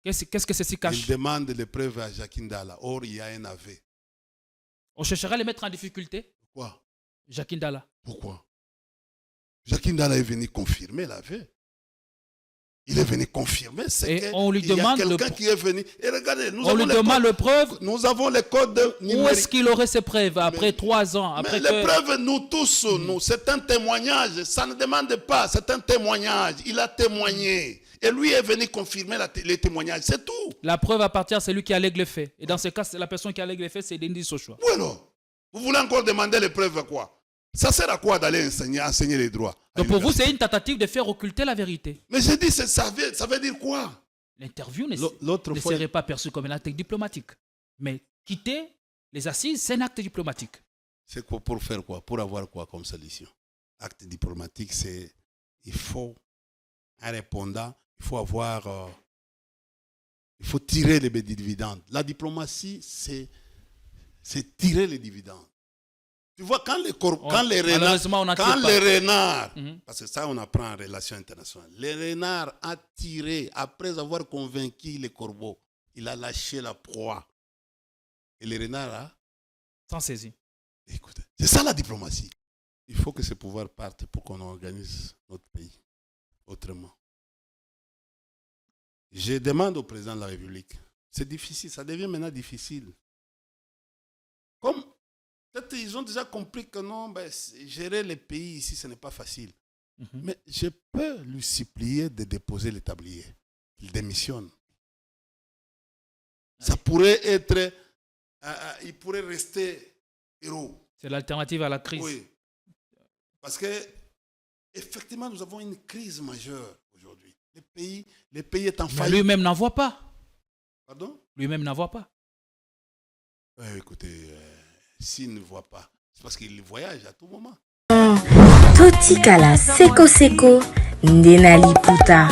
Qu'est-ce que ceci Il cache? demande les preuves à Jacques Ndala. Or, il y a un aveu. On cherchera à les mettre en difficulté. Pourquoi? Jacques Ndala. Pourquoi? Jacques Ndala est venu confirmer l'aveu. Il est venu confirmer. C'est qu'il y a quelqu'un qui est venu. Et regardez, on lui demande les preuves. Nous avons les codes numériques. Où est-ce qu'il aurait ces preuves après 3 ans après les preuves, nous tous, c'est un témoignage. Ça ne demande pas, c'est un témoignage. Il a témoigné. Et lui est venu confirmer les témoignages. C'est tout. La preuve appartient à celui qui allègue les faits. Et dans ce cas, la personne qui allègue les faits, c'est Denis Sochwa. Oui, alors. Vous voulez encore demander les preuves à quoi? Ça sert à quoi d'aller enseigner les droits? Donc pour vous, c'est une tentative de faire occulter la vérité. Mais j'ai dit, ça veut dire quoi? L'interview ne serait pas perçue comme un acte diplomatique. Mais quitter les assises, c'est un acte diplomatique. C'est pour faire quoi? Pour avoir quoi comme solution? Acte diplomatique, c'est... Il faut un répondant, il faut avoir... il faut tirer les dividendes. La diplomatie, c'est tirer les dividendes. Tu vois, quand les renards, parce que ça on apprend en relations internationales, les renards ont tiré, après avoir convaincu les corbeaux, il a lâché la proie. Et les renards s'en saisi. Écoutez, c'est ça la diplomatie. Il faut que ces pouvoirs partent pour qu'on organise notre pays autrement. Je demande au président de la République, c'est difficile, ça devient maintenant difficile. Comme peut-être ils ont déjà compris que non, gérer les pays ici, ce n'est pas facile. Mais je peux lui supplier de déposer le tablier. Il démissionne. Ça pourrait être... il pourrait rester héros. C'est l'alternative à la crise. Oui. Parce que, effectivement, nous avons une crise majeure aujourd'hui. Le pays est en faillite. Lui-même n'en voit pas. Pardon? Lui-même n'en voit pas. Écoutez... S'il ne voit pas, c'est parce qu'il voyage à tout moment. Totikala seko seko ndenali puta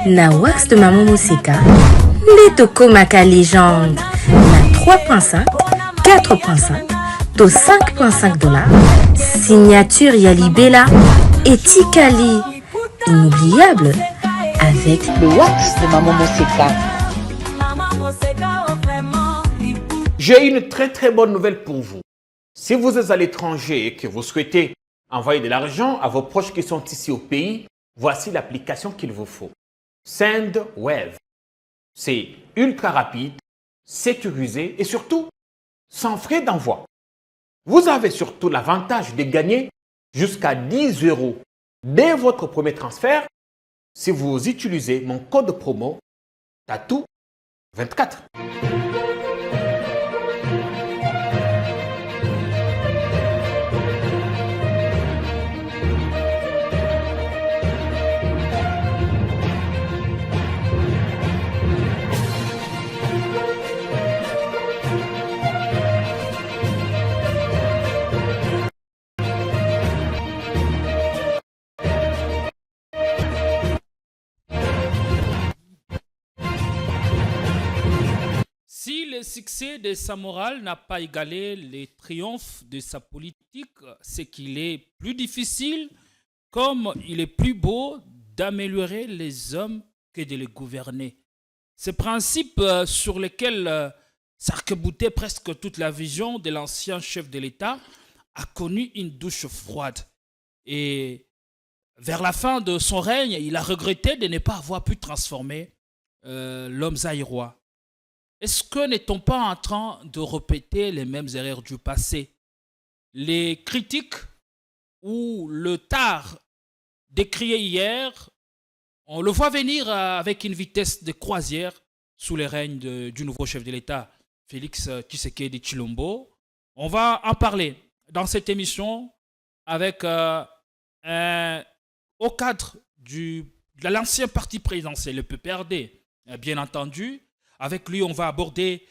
na wax de maman Moseka ndetoko maka légende na 3.5 4.5 to 5.5 $. Signature Yalibela et Tikali inoubliable avec le wax de maman Moseka. J'ai une très bonne nouvelle pour vous. Si vous êtes à l'étranger et que vous souhaitez envoyer de l'argent à vos proches qui sont ici au pays, voici l'application qu'il vous faut. SendWave. C'est ultra rapide, sécurisé et surtout sans frais d'envoi. Vous avez surtout l'avantage de gagner jusqu'à 10 € dès votre premier transfert si vous utilisez mon code promo TATOU24. Si le succès de sa morale n'a pas égalé les triomphes de sa politique, c'est qu'il est plus difficile, comme il est plus beau, d'améliorer les hommes que de les gouverner. Ce principe sur lequel s'arc-boutait presque toute la vision de l'ancien chef de l'État a connu une douche froide. Et vers la fin de son règne, il a regretté de ne pas avoir pu transformer l'homme zaïrois. Est-ce que n'est-on pas en train de répéter les mêmes erreurs du passé? Les critiques ou le tard décrié hier, on le voit venir avec une vitesse de croisière sous le règne du nouveau chef de l'État, Félix Tshisekedi Tshilombo. On va en parler dans cette émission avec au cadre de l'ancien parti présidentiel, le PPRD, bien entendu. Avec lui, on va aborder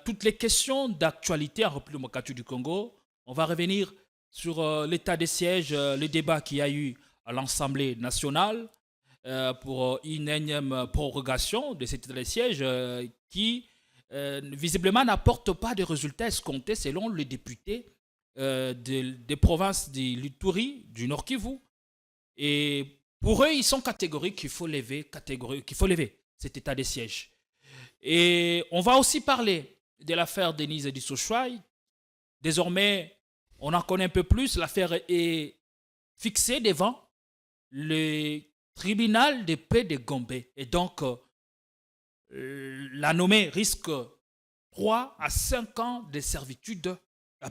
toutes les questions d'actualité en République démocratique du Congo. On va revenir sur l'état des sièges, le débat qu'il y a eu à l'Assemblée nationale pour une énième prorogation de cet état des sièges qui, visiblement, n'apporte pas de résultats escomptés selon les députés des provinces de l'Ituri, du Nord Kivu. Et pour eux, ils sont catégoriques qu'il faut lever cet état des sièges. Et on va aussi parler de l'affaire Denise Dissouchoy. Désormais, on en connaît un peu plus. L'affaire est fixée devant le tribunal de paix de Gombe. Et donc, la nommée risque 3 à 5 ans de servitude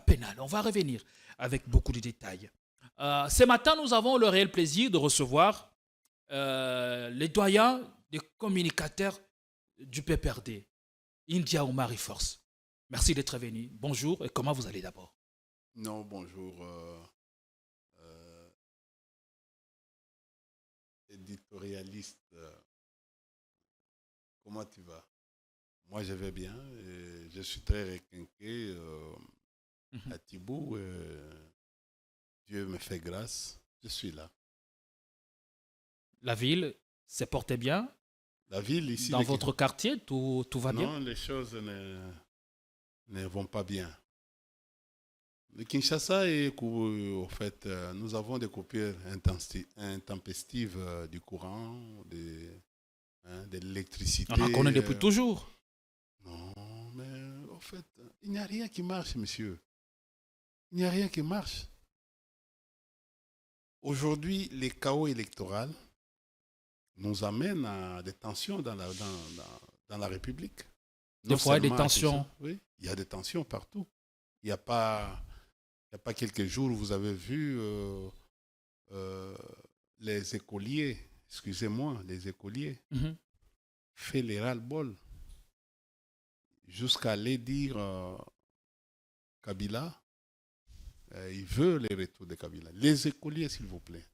pénale. On va revenir avec beaucoup de détails. Ce matin, nous avons le réel plaisir de recevoir les doyens des communicateurs du PPRD, India ou Marie-Force. Merci d'être venu. Bonjour et comment vous allez d'abord? Non, bonjour. Éditorialiste, comment tu vas? Moi, je vais bien. Et je suis très requinqué à Thibaut. Dieu me fait grâce. Je suis là. La ville se porte bien? La ville ici... Dans votre quartier, tout va bien? Non, les choses ne vont pas bien. Le Kinshasa au fait, nous avons des coupures intempestives du courant, de l'électricité. On en connaît depuis toujours. Non, mais au fait, il n'y a rien qui marche, monsieur. Il n'y a rien qui marche. Aujourd'hui, les chaos électoraux nous amènent à des tensions dans la République. Des fois, il y a des tensions. Oui, il y a des tensions partout. Il n'y a pas quelques jours, vous avez vu les écoliers, excusez-moi, les écoliers, fait les ras-le-bol jusqu'à aller dire Kabila, il veut les retours de Kabila. Les écoliers, s'il vous plaît.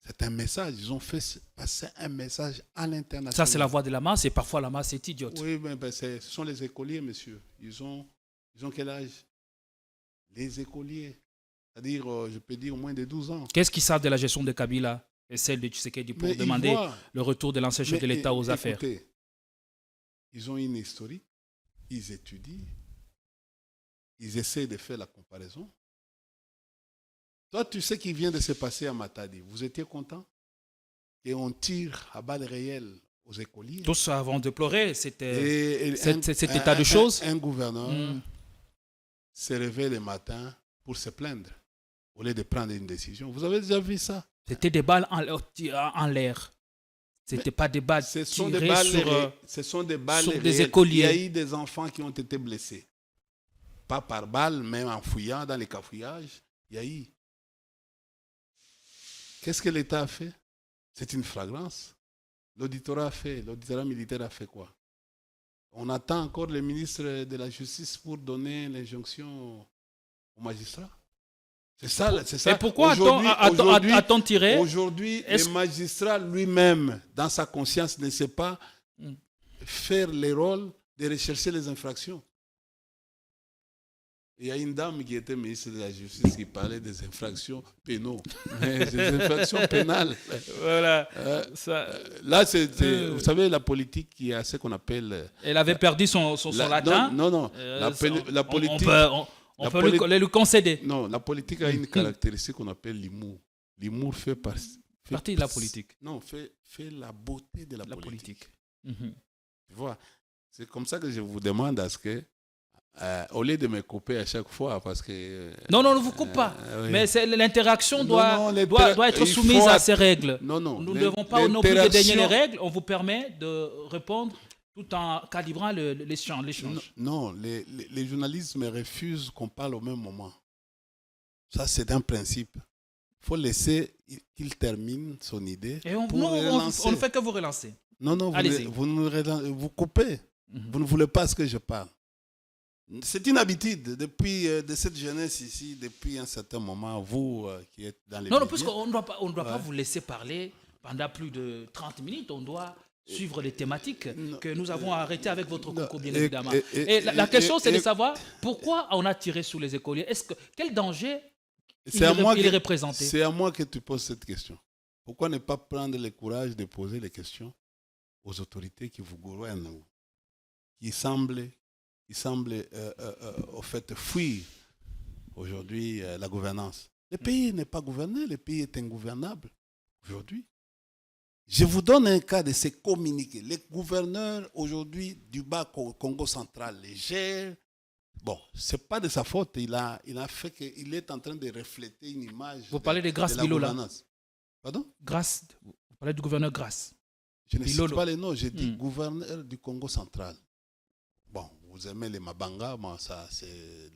C'est un message, ils ont fait passer un message à l'international. Ça, c'est la voix de la masse et parfois la masse est idiote. Oui, mais ce sont les écoliers, monsieur. Ils ont quel âge? Les écoliers. C'est-à-dire, je peux dire, moins de 12 ans. Qu'est-ce qu'ils savent de la gestion de Kabila et celle de Tshisekedi pour demander le retour de l'ancien chef de l'État aux affaires? Écoutez, ils ont une historique, ils étudient, ils essaient de faire la comparaison. Toi, tu sais qu'il vient de se passer à Matadi. Vous étiez content? Et on tire à balles réelles aux écoliers. Tous avons déploré cet état de choses. Un gouverneur se réveille le matin pour se plaindre au lieu de prendre une décision. Vous avez déjà vu ça? C'était des balles en l'air. Ce n'était pas des balles tirées sur des écoliers. Il y a eu des enfants qui ont été blessés. Pas par balle, même en fouillant dans les cafouillages. Il y a eu. Qu'est-ce que l'État a fait? C'est une flagrance. L'auditorat militaire a fait quoi? On attend encore le ministre de la Justice pour donner l'injonction aux magistrats. C'est ça. Et pourquoi a-t-on tiré? Aujourd'hui, le magistrat lui-même, dans sa conscience, ne sait pas faire le rôle de rechercher les infractions. Il y a une dame qui était ministre de la Justice qui parlait des infractions pénales. Mais des infractions pénales. Voilà. Là, vous savez, la politique, il y a ce qu'on appelle... Elle avait perdu son latin. Non. La politique... On peut lui concéder. Non, la politique a une caractéristique qu'on appelle l'humour. L'humour fait partie de la politique. Non, fait la beauté de la politique. Tu vois, c'est comme ça que je vous demande à ce que, au lieu de me couper à chaque fois, parce que... Non, ne vous coupe pas. Oui. Mais l'interaction doit être soumise à ces règles. Non. Nous ne devons pas non plus dédaigner les règles. On vous permet de répondre tout en calibrant l'échange. Non, les journalistes me refusent qu'on parle au même moment. Ça, c'est un principe. Il faut laisser qu'il termine son idée. Et on ne fait que vous relancer. Non, vous coupez. Vous ne voulez pas ce que je parle. C'est une habitude depuis de cette jeunesse ici, depuis un certain moment, vous qui êtes dans les médias. Non, puisqu'on ne doit pas vous laisser parler pendant plus de 30 minutes. On doit suivre les thématiques que nous avons arrêtées avec votre concours, bien évidemment. Et la question, c'est de savoir pourquoi on a tiré sur les écoliers. Quel danger il est représenté? C'est à moi que tu poses cette question. Pourquoi ne pas prendre le courage de poser les questions aux autorités qui vous gouvernent, qui semblent au fait fuir aujourd'hui la gouvernance. Le pays n'est pas gouverné, le pays est ingouvernable aujourd'hui. Je vous donne un cas de ces communiqués. Les gouverneurs aujourd'hui du bas Congo central les gèrent. Bon, ce n'est pas de sa faute. Il a fait qu'il est en train de refléter une image. Vous parlez de Grace Billo là. Pardon? Grace, vous parlez du gouverneur Grace. Je ne cite pas les noms, j'ai dit gouverneur du Congo central. Bon, vous aimez les Mabanga, moi, ça, c'est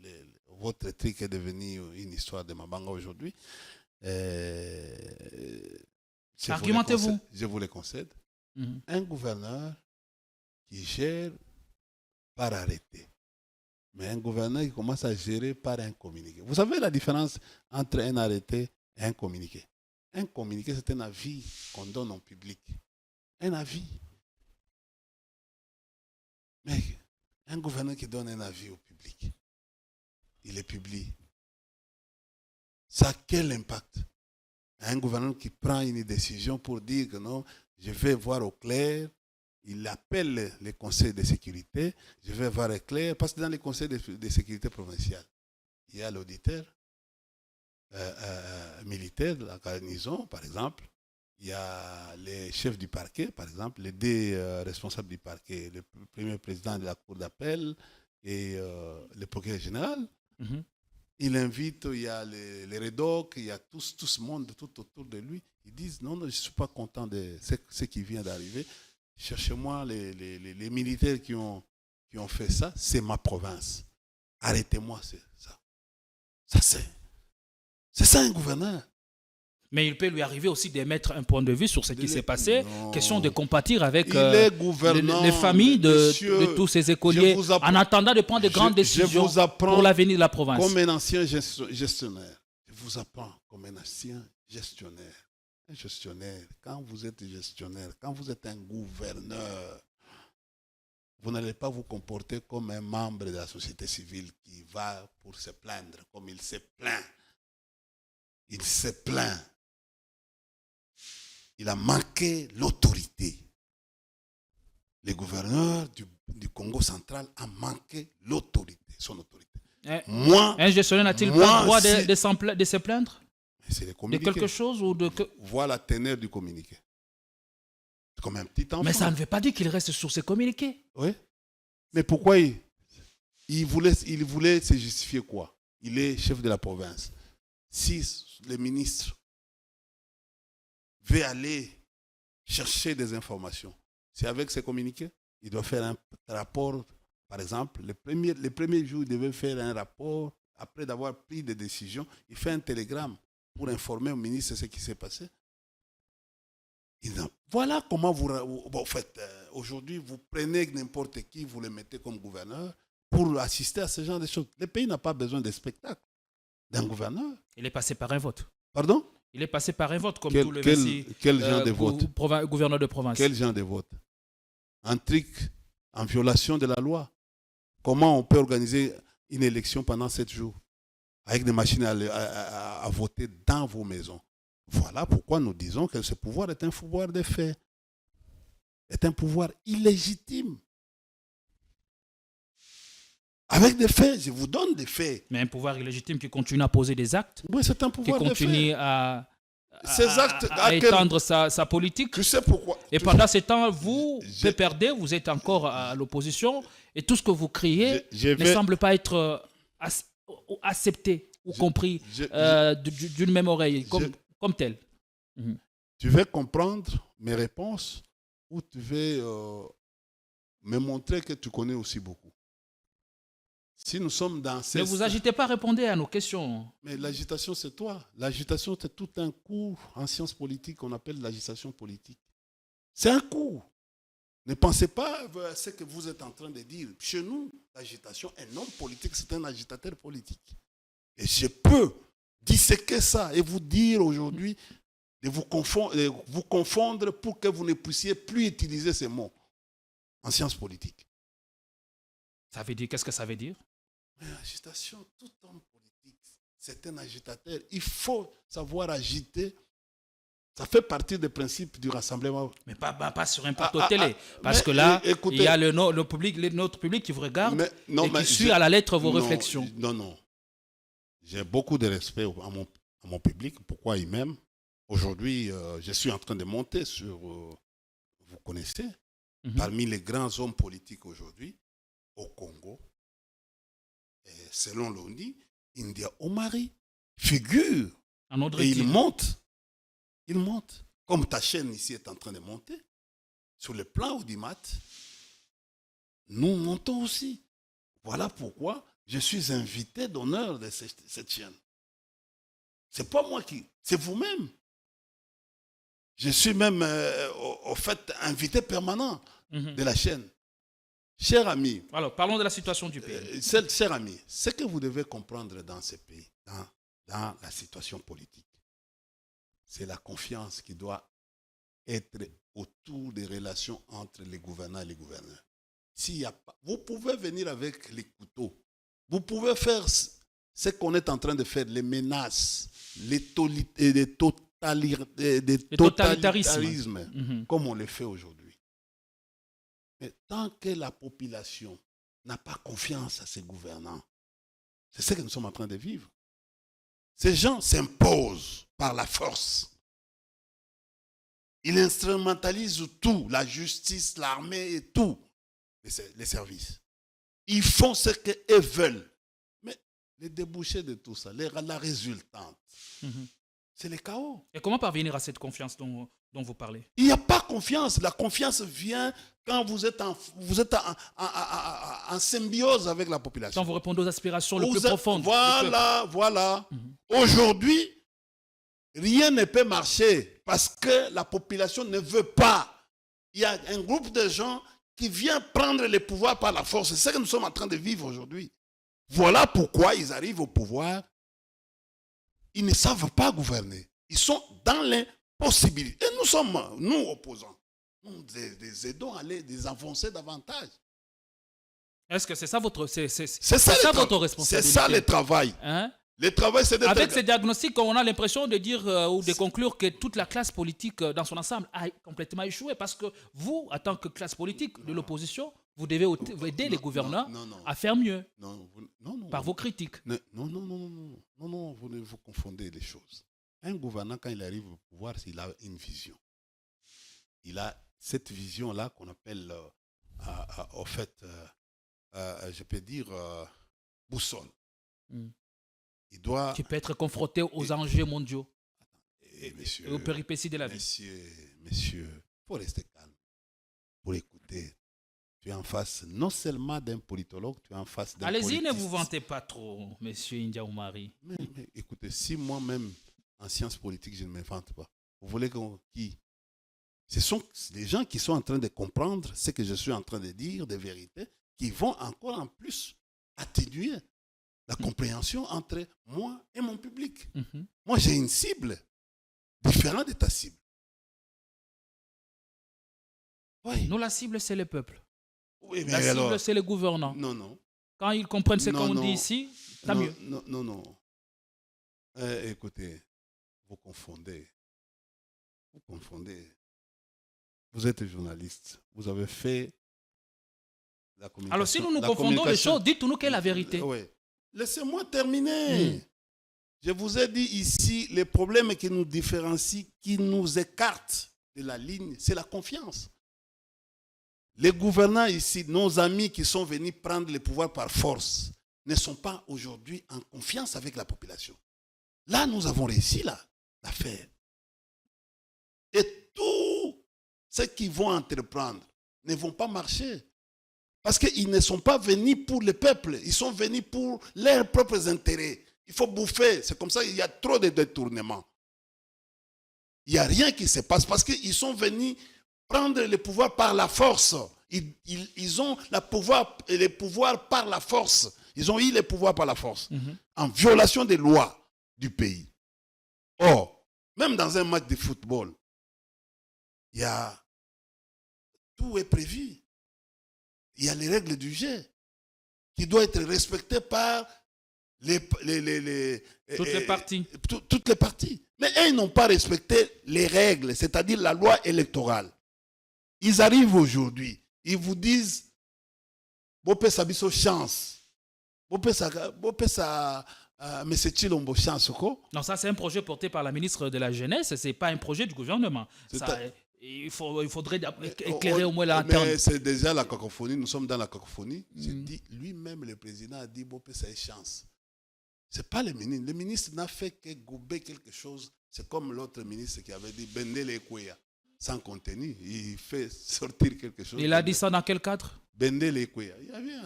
votre truc est devenu une histoire de Mabanga aujourd'hui. Argumentez-vous. Je vous le concède. Un gouverneur qui gère par arrêté. Mais un gouverneur qui commence à gérer par un communiqué. Vous savez la différence entre un arrêté et un communiqué? Un communiqué, c'est un avis qu'on donne en public. Un avis. Mais un gouverneur qui donne un avis au public, il le publie. Ça a quel impact? Un gouverneur qui prend une décision pour dire que non, je vais voir au clair, il appelle les conseils de sécurité, je vais voir au clair, parce que dans les conseils de sécurité provinciale, il y a l'auditeur militaire de la garnison, par exemple, il y a les chefs du parquet, par exemple, les deux responsables du parquet, le premier président de la cour d'appel et le procureur général. Il invite, il y a les rédocs, il y a tout ce monde tout autour de lui. Ils disent non, je ne suis pas content de ce qui vient d'arriver. Cherchez-moi les militaires qui ont fait ça, c'est ma province. Arrêtez-moi, c'est ça. C'est ça un gouverneur. Mais il peut lui arriver aussi d'émettre un point de vue sur ce qui s'est passé. Non. Question de compatir avec les familles de tous ces écoliers en attendant de prendre de grandes décisions pour l'avenir de la province. Comme un ancien gestionnaire. Je vous apprends comme un ancien gestionnaire. Un gestionnaire, quand vous êtes gestionnaire, quand vous êtes un gouverneur, vous n'allez pas vous comporter comme un membre de la société civile qui va pour se plaindre, comme il s'est plaint. Il s'est plaint. Il a manqué l'autorité. Le gouverneur du Congo central a manqué l'autorité, son autorité. Un gestionnaire n'a-t-il pas le droit de se plaindre c'est de quelque chose ou de... Voilà la teneur du communiqué. C'est comme un petit enfant. Mais ça ne veut pas dire qu'il reste sur ses communiqués. Oui. Mais pourquoi il voulait se justifier quoi? Il est chef de la province. Si le ministre veut aller chercher des informations, c'est avec ses communiqués. Il doit faire un rapport, par exemple. Le premier jour, il devait faire un rapport. Après d'avoir pris des décisions, il fait un télégramme pour informer au ministre ce qui s'est passé. Voilà comment vous faites. Aujourd'hui, vous prenez n'importe qui, vous le mettez comme gouverneur pour assister à ce genre de choses. Le pays n'a pas besoin de spectacle d'un gouverneur. Il est passé par un vote. Pardon? Il est passé par un vote, comme tout le quel genre de vote? Gouverneur de province. Quel genre de vote? Un truc en violation de la loi. Comment on peut organiser une élection pendant 7 jours avec des machines à voter dans vos maisons? Voilà pourquoi nous disons que ce pouvoir est un pouvoir de fait. Est un pouvoir illégitime. Avec des faits, je vous donne des faits. Mais un pouvoir illégitime qui continue à poser des actes. Oui, c'est un pouvoir qui continue à étendre sa politique. Tu sais pourquoi? Et pendant ce temps, vous perdez, vous êtes encore à l'opposition et tout ce que vous criez ne semble pas être accepté ou compris d'une même oreille, comme tel. Tu veux comprendre mes réponses ou tu veux me montrer que tu connais aussi beaucoup? Si nous sommes dans Ne vous agitez pas, répondez à nos questions. Mais l'agitation, c'est toi. L'agitation, c'est tout un cours en sciences politiques qu'on appelle l'agitation politique. C'est un cours. Ne pensez pas à ce que vous êtes en train de dire. Chez nous, l'agitation, un homme politique, c'est un agitateur politique. Et je peux disséquer ça et vous dire aujourd'hui de vous confondre pour que vous ne puissiez plus utiliser ces mots en sciences politiques. Ça veut dire, qu'est-ce que ça veut dire? L'agitation, tout homme politique, c'est un agitateur. Il faut savoir agiter. Ça fait partie des principes du rassemblement. Mais pas sur un plateau télé. Parce que là, écoutez, il y a notre public qui vous regarde et qui suit à la lettre vos réflexions. Non. J'ai beaucoup de respect à mon public. Pourquoi ils m'aiment? Aujourd'hui, je suis en train de monter sur, vous connaissez, parmi les grands hommes politiques aujourd'hui, au Congo, et selon l'ONU, India Omari figure. Et il monte. Il monte. Comme ta chaîne ici est en train de monter, sur le plan Audimat, nous montons aussi. Voilà pourquoi je suis invité d'honneur de cette chaîne. C'est pas moi qui... C'est vous-même. Je suis même, au fait, invité permanent de la chaîne. Cher ami. Alors, parlons de la situation du pays. Cher ami, ce que vous devez comprendre dans ce pays, dans la situation politique, c'est la confiance qui doit être autour des relations entre les gouvernants et les gouverneurs. S'il y a pas, vous pouvez venir avec les couteaux. Vous pouvez faire ce qu'on est en train de faire, les menaces, les totalitarismes, comme on les fait aujourd'hui. Mais tant que la population n'a pas confiance à ses gouvernants, c'est ce que nous sommes en train de vivre. Ces gens s'imposent par la force. Ils instrumentalisent tout, la justice, l'armée et tout, les services. Ils font ce qu'ils veulent. Mais les débouchés de tout ça, la résultante, c'est le chaos. Et comment parvenir à cette confiance dont vous parlez? Il n'y a pas confiance. La confiance vient quand vous êtes en symbiose avec la population. Quand vous répondez aux aspirations les plus profondes. Voilà. Aujourd'hui, rien ne peut marcher parce que la population ne veut pas. Il y a un groupe de gens qui vient prendre le pouvoir par la force. C'est ce que nous sommes en train de vivre aujourd'hui. Voilà pourquoi ils arrivent au pouvoir. Ils ne savent pas gouverner. Ils sont dans l'impossibilité. Et nous sommes, nous opposants, nous les aidons à les enfoncer davantage. Est-ce que c'est ça votre, votre responsabilité? C'est ça le travail. Hein? Le travail, c'est d'être... Avec ces diagnostics, on a l'impression de dire ou de conclure que toute la classe politique dans son ensemble a complètement échoué parce que vous, en tant que classe politique de l'opposition, vous devez aider les gouvernants à faire mieux par vos critiques. Non, vous confondez les choses. Un gouvernant, quand il arrive au pouvoir, il a une vision. Il a cette vision-là qu'on appelle, au fait, je peux dire, boussole. Qui peut être confronté aux enjeux mondiaux et aux péripéties de la vie. Messieurs, il faut rester calme pour écouter. Tu es en face non seulement d'un politologue, tu es en face d'un Allez-y, politiste. ne vous vantez pas trop, monsieur India Omari. Mais écoutez, si moi-même, en sciences politiques, je ne me vante pas, vous voulez qui? Ce sont des gens qui sont en train de comprendre ce que je suis en train de dire, des vérités, qui vont encore en plus atténuer la compréhension entre moi et mon public. Moi, j'ai une cible différente de ta cible. Oui. Nous, la cible, c'est le peuple. Oui, mais la cible, alors, c'est les gouvernants. Non. Quand ils comprennent ce qu'on dit ici, tant mieux. Non. Écoutez, vous confondez. Vous êtes journaliste. Vous avez fait la communication. Alors, si nous confondons les choses, dites-nous quelle est la vérité. Oui. Laissez-moi terminer. Je vous ai dit ici, les problèmes qui nous différencient, qui nous écartent de la ligne, c'est la confiance. Les gouvernants ici, nos amis qui sont venus prendre le pouvoir par force, ne sont pas aujourd'hui en confiance avec la population. Là, nous avons réussi l'affaire. Et tous ceux qui vont entreprendre ne vont pas marcher. Parce qu'ils ne sont pas venus pour le peuple, ils sont venus pour leurs propres intérêts. Il faut bouffer, c'est comme ça, il y a trop de détournements. Il n'y a rien qui se passe parce qu'ils sont venus prendre le pouvoir par la force. Ils ont le pouvoir par la force. Ils ont eu le pouvoir par la force, en violation des lois du pays. Or, même dans un match de football, tout est prévu. Il y a les règles du jeu qui doivent être respectées par toutes les parties. Toutes les parties. Mais ils n'ont pas respecté les règles, c'est-à-dire la loi électorale. Ils arrivent aujourd'hui, ils vous disent, Bopé Sabiso chance, Bopé sa M. Chilombo Chansoko. Non, ça c'est un projet porté par la ministre de la Jeunesse, ce n'est pas un projet du gouvernement. Il faudrait éclairer au moins la lanterne. Mais c'est déjà la cacophonie, nous sommes dans la cacophonie. J'ai dit, lui-même, le président a dit, bon, ça a chance. Ce n'est pas le ministre. Le ministre n'a fait que gober quelque chose. C'est comme l'autre ministre qui avait dit, Bendele Ekweya, sans contenu. Il fait sortir quelque chose. Il a dit ça dans quel cadre? Bendele Ekweya.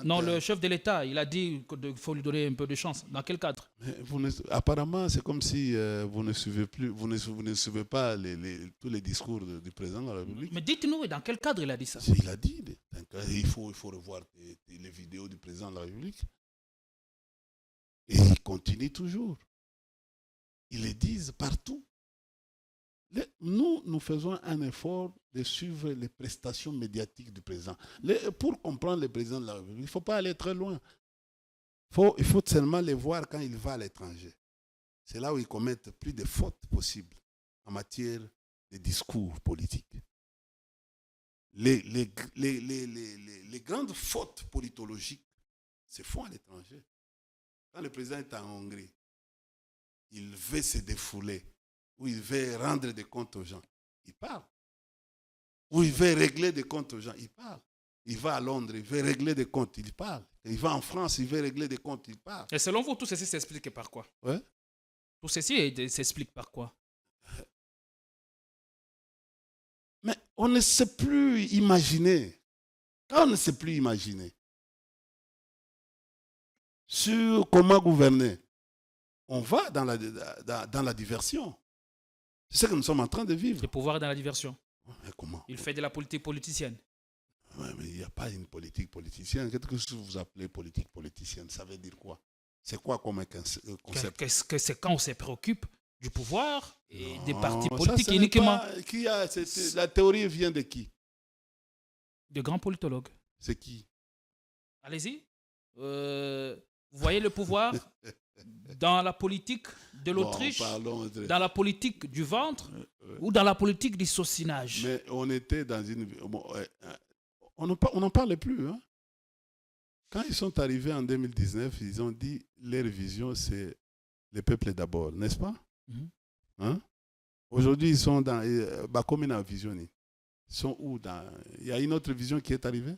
Non, le chef de l'État, il a dit qu'il faut lui donner un peu de chance. Dans quel cadre? Apparemment, c'est comme si vous ne suivez plus, vous ne suivez pas tous les discours du président de la République. Mais dites-nous, dans quel cadre il a dit ça? Il a dit, il faut revoir les vidéos du président de la République. Et il continue toujours. Ils le disent partout. Nous faisons un effort de suivre les prestations médiatiques du président. Pour comprendre le président de la République, il ne faut pas aller très loin. Il faut seulement les voir quand il va à l'étranger. C'est là où ils commettent plus de fautes possibles en matière de discours politiques. Les grandes fautes politologiques se font à l'étranger. Quand le président est en Hongrie, il veut se défouler, ou il veut rendre des comptes aux gens, il parle. Ou il veut régler des comptes aux gens, il parle. Il va à Londres, il veut régler des comptes, il parle. Il va en France, il veut régler des comptes, il parle. Et selon vous, tout ceci s'explique par quoi? Ouais. Tout ceci s'explique par quoi? Mais on ne sait plus imaginer. Quand on ne sait plus imaginer sur comment gouverner, on va dans la diversion. C'est ce que nous sommes en train de vivre. Le pouvoir dans la diversion. Mais comment? Il fait de la politique politicienne. Ouais, mais il n'y a pas une politique politicienne. Qu'est-ce que vous appelez politique politicienne? Ça veut dire quoi? C'est quoi comme un concept? Qu'est-ce que c'est quand on se préoccupe du pouvoir et des partis ça, politiques uniquement? La théorie vient de qui? De grands politologues. C'est qui? Allez-y. Vous voyez le pouvoir dans la politique de l'Autriche, dans la politique du ventre ou dans la politique du saucinage? Mais on était dans une... on n'en parle plus. Hein? Quand ils sont arrivés en 2019, ils ont dit leur vision, c'est le peuple d'abord, n'est-ce pas? Hein? Aujourd'hui, ils sont dans... Comme une vision. Ils sont où? Il y a une autre vision qui est arrivée?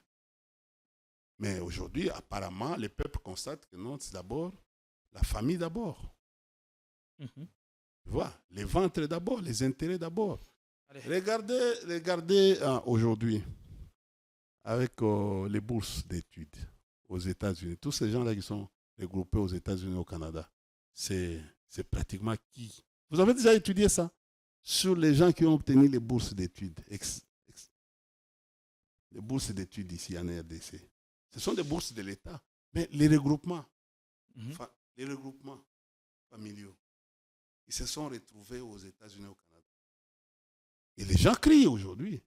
Mais aujourd'hui, apparemment, le peuple constate que non, c'est d'abord la famille d'abord. Tu vois, les ventres d'abord, les intérêts d'abord. Regardez aujourd'hui, avec les bourses d'études aux États-Unis, tous ces gens-là qui sont regroupés aux États-Unis et au Canada, c'est pratiquement qui? Vous avez déjà étudié ça? Sur les gens qui ont obtenu les bourses d'études. Les bourses d'études ici en RDC. Ce sont des bourses de l'État. Mais les regroupements familiaux, ils se sont retrouvés aux États-Unis et au Canada. Et les gens crient aujourd'hui.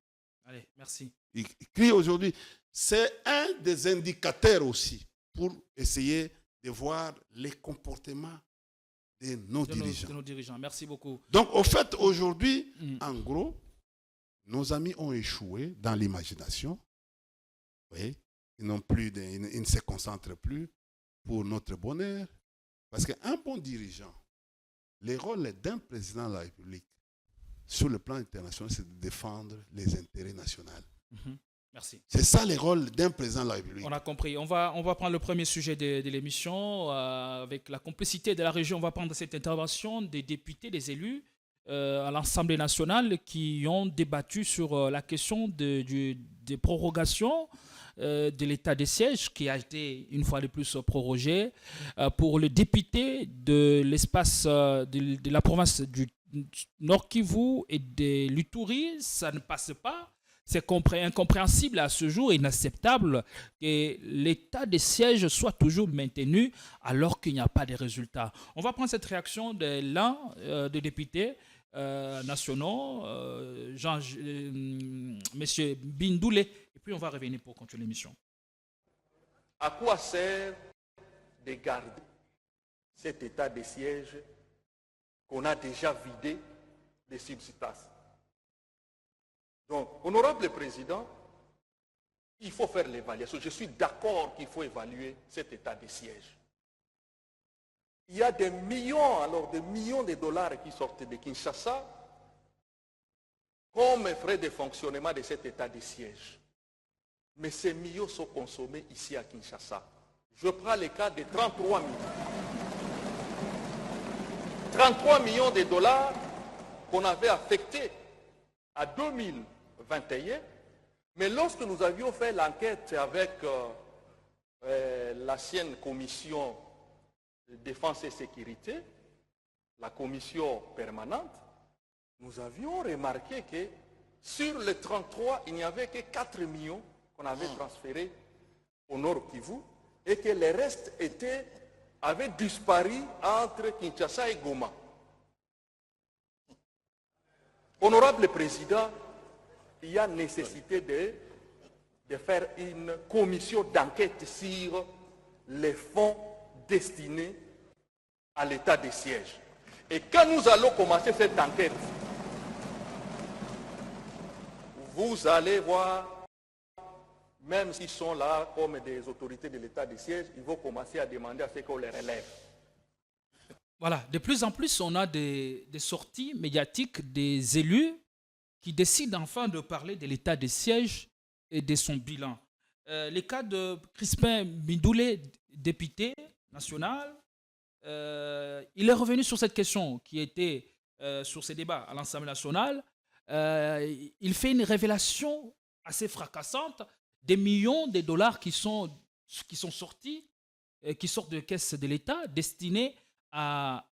Allez, merci. Ils crient aujourd'hui. C'est un des indicateurs aussi pour essayer de voir les comportements de nos dirigeants. Merci beaucoup. Donc, au fait, aujourd'hui, en gros, nos amis ont échoué dans l'imagination. Vous voyez? Ils ne se concentrent plus pour notre bonheur. Parce qu'un bon dirigeant, le rôle d'un président de la République, sur le plan international, c'est de défendre les intérêts nationaux. Merci. C'est ça le rôle d'un président de la République. On a compris. On va prendre le premier sujet de l'émission. Avec la complicité de la région, on va prendre cette intervention des députés, des élus à l'Assemblée nationale qui ont débattu sur la question des prorogations de l'état de siège qui a été une fois de plus prorogé pour les députés de l'espace de la province du Nord Kivu et de l'Ituri. Ça ne passe pas. C'est incompréhensible à ce jour, inacceptable que l'état de siège soit toujours maintenu alors qu'il n'y a pas de résultats. On va prendre cette réaction de l'un des députés nationaux, M. Bindoulé, et puis on va revenir pour continuer l'émission. À quoi sert de garder cet état de siège qu'on a déjà vidé de substances? Donc, honorable président, il faut faire l'évaluation. Je suis d'accord qu'il faut évaluer cet état de siège. il y a des millions de dollars qui sortent de Kinshasa comme frais de fonctionnement de cet état de siège. Mais ces millions sont consommés ici à Kinshasa. Je prends le cas de 33 millions. 33 millions de dollars qu'on avait affectés à 2021. Mais lorsque nous avions fait l'enquête avec l'ancienne commission de défense et sécurité, la commission permanente, nous avions remarqué que sur les 33, il n'y avait que 4 millions qu'on avait transférés au Nord Kivu et que le reste avait disparu entre Kinshasa et Goma. Honorable Président, il y a nécessité de faire une commission d'enquête sur les fonds destinés à l'état de siège. Et quand nous allons commencer cette enquête, vous allez voir, même s'ils sont là comme des autorités de l'état de siège, ils vont commencer à demander à ce qu'on les relève. Voilà, de plus en plus, on a des sorties médiatiques des élus qui décident enfin de parler de l'état de siège et de son bilan. Le cas de Crispin Bindoulé, député national, il est revenu sur cette question qui était sur ces débats à l'Assemblée nationale. Il fait une révélation assez fracassante des millions de dollars qui sont sortis, qui sortent de caisse de l'État, destinés à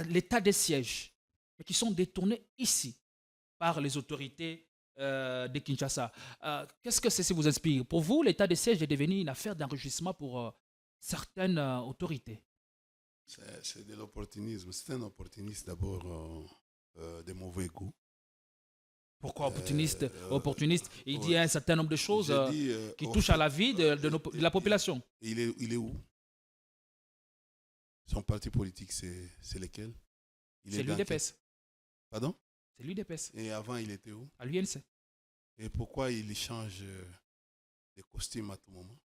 l'état des sièges, mais qui sont détournés ici par les autorités de Kinshasa. Qu'est-ce que ceci vous inspire? Pour vous, l'état des sièges est devenu une affaire d'enrichissement pour certaines autorités? C'est de l'opportunisme. C'est un opportuniste d'abord de mauvais goût. Pourquoi opportuniste? Il dit un certain nombre de choses qui touchent à la vie de la population. Il est où? Son parti politique, c'est lequel? C'est l'UDPS. Pardon? C'est l'UDPS. Et avant, il était où? À l'UNC. Et pourquoi il change de costume à tout moment?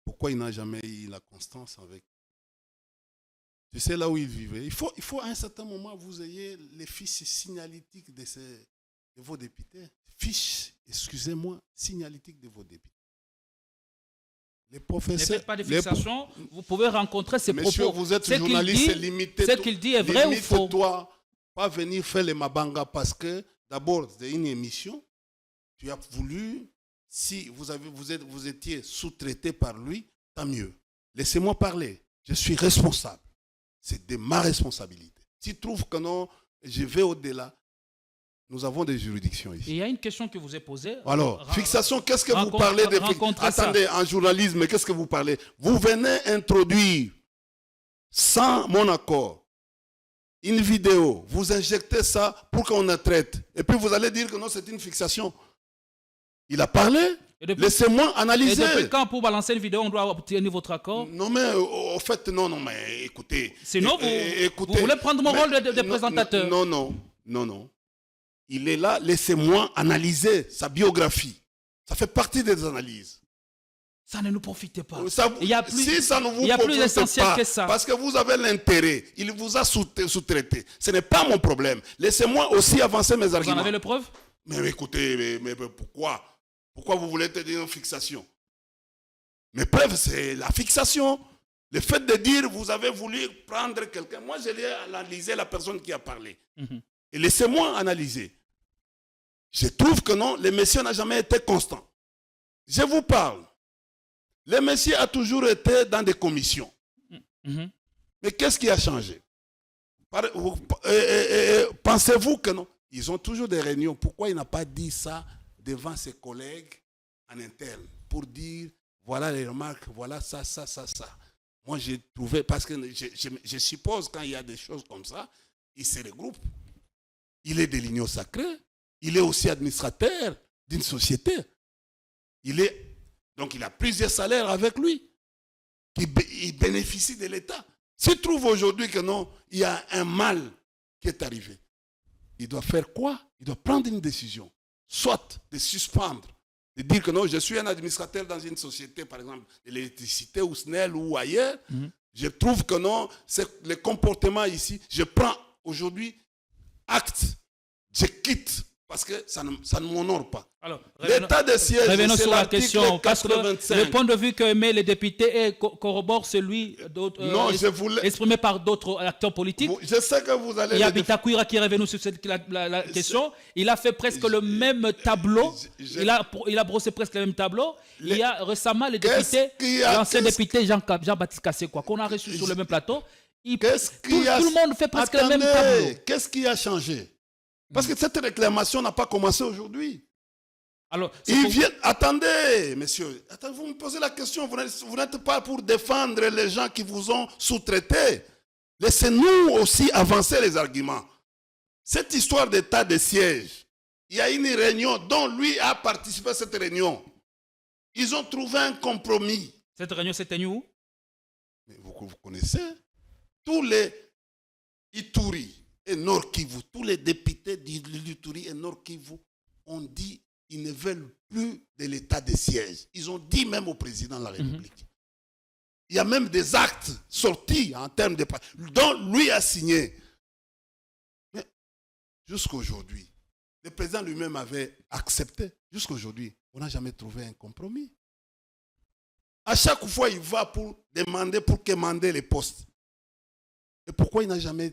Pourquoi il n'a jamais eu la constance avec? Tu sais là où il vivait. Il faut à un certain moment, vous ayez les fiches signalétiques de vos députés. Fiches, excusez-moi, signalétiques de vos députés. Les professeurs. Ne faites pas de fixation, vous pouvez rencontrer ces Monsieur, propos. vous êtes journaliste, limité. Ce qu'il dit est vrai ou faux? Limite-toi, pas venir faire les mabanga parce que d'abord, c'est une émission. Tu as voulu, si vous étiez sous-traité par lui, tant mieux. Laissez-moi parler. Je suis responsable. C'est de ma responsabilité. S'il trouve que non, je vais au-delà. Nous avons des juridictions ici. Il y a une question que vous ai posée. Alors, fixation, qu'est-ce que vous parlez de fixation? Attendez, en journalisme, qu'est-ce que vous parlez? Vous venez introduire, sans mon accord, une vidéo. Vous injectez ça pour qu'on la traite. Et puis vous allez dire que non, c'est une fixation. Il a parlé. Laissez-moi analyser. Et depuis quand, pour balancer une vidéo, on doit obtenir votre accord? Non, mais au fait, non, mais écoutez. Sinon, vous voulez prendre mon rôle de présentateur? Non. Il est là, laissez-moi analyser sa biographie. Ça fait partie des analyses. Ça ne nous profite pas. Il y a plus essentiel que ça. Parce que vous avez l'intérêt. Il vous a sous-traité. Ce n'est pas mon problème. Laissez-moi aussi avancer mes arguments. Vous en avez les preuves? Mais écoutez, mais pourquoi? Pourquoi vous voulez dire une fixation? Mes preuves, c'est la fixation. Le fait de dire, vous avez voulu prendre quelqu'un. Moi, je l'ai analysé la personne qui a parlé. Et laissez-moi analyser. Je trouve que non, le monsieur n'a jamais été constant. Je vous parle. Le monsieur a toujours été dans des commissions. Mais qu'est-ce qui a changé? Pensez-vous que non? Ils ont toujours des réunions. Pourquoi il n'a pas dit ça devant ses collègues en interne pour dire, voilà les remarques, voilà ça. Moi, j'ai trouvé, parce que je suppose quand il y a des choses comme ça, ils se regroupent. Il est de l'Union sacrée. Il est aussi administrateur d'une société. Donc, il a plusieurs salaires avec lui. Il bénéficie de l'État. S'il trouve aujourd'hui que non, il y a un mal qui est arrivé, il doit faire quoi? Il doit prendre une décision. Soit de suspendre, de dire que non, je suis un administrateur dans une société, par exemple, de l'électricité ou SNEL ou ailleurs. Je trouve que non, c'est le comportement ici. Je prends aujourd'hui acte, je quitte parce que ça ne m'honore pas. Alors, L'état de siège, revenons c'est sur la l'article question, parce que 85. le point de vue que met les députés corrobore celui Non, je voulais... exprimé par d'autres acteurs politiques. Je sais que vous allez... Il y a Bitakwira qui est revenu sur la question. Il a fait presque le même tableau. Il a brossé presque le même tableau. Il y a récemment les députés, l'ancien député Jean-Baptiste Kassekwa, qu'on a reçu sur le même plateau. Tout le monde fait presque le même tableau. Qu'est-ce qui a changé? Parce que cette réclamation n'a pas commencé aujourd'hui. Alors, attendez, messieurs, vous me posez la question, vous n'êtes pas pour défendre les gens qui vous ont sous-traité. Laissez-nous aussi avancer les arguments. Cette histoire d'état de siège, il y a une réunion dont lui a participé à cette réunion. Ils ont trouvé un compromis. Cette réunion s'est tenue où? Mais vous connaissez tous les Ituri et Nord Kivu, tous les députés d'Ituri et Nord Kivu ont dit qu'ils ne veulent plus de l'état de siège. Ils ont dit même au président de la République. Il y a même des actes sortis en termes de... dont lui a signé. Mais jusqu'à aujourd'hui, le président lui-même avait accepté. Jusqu'à aujourd'hui, on n'a jamais trouvé un compromis. À chaque fois, il va pour quémander les postes. Et pourquoi il n'a jamais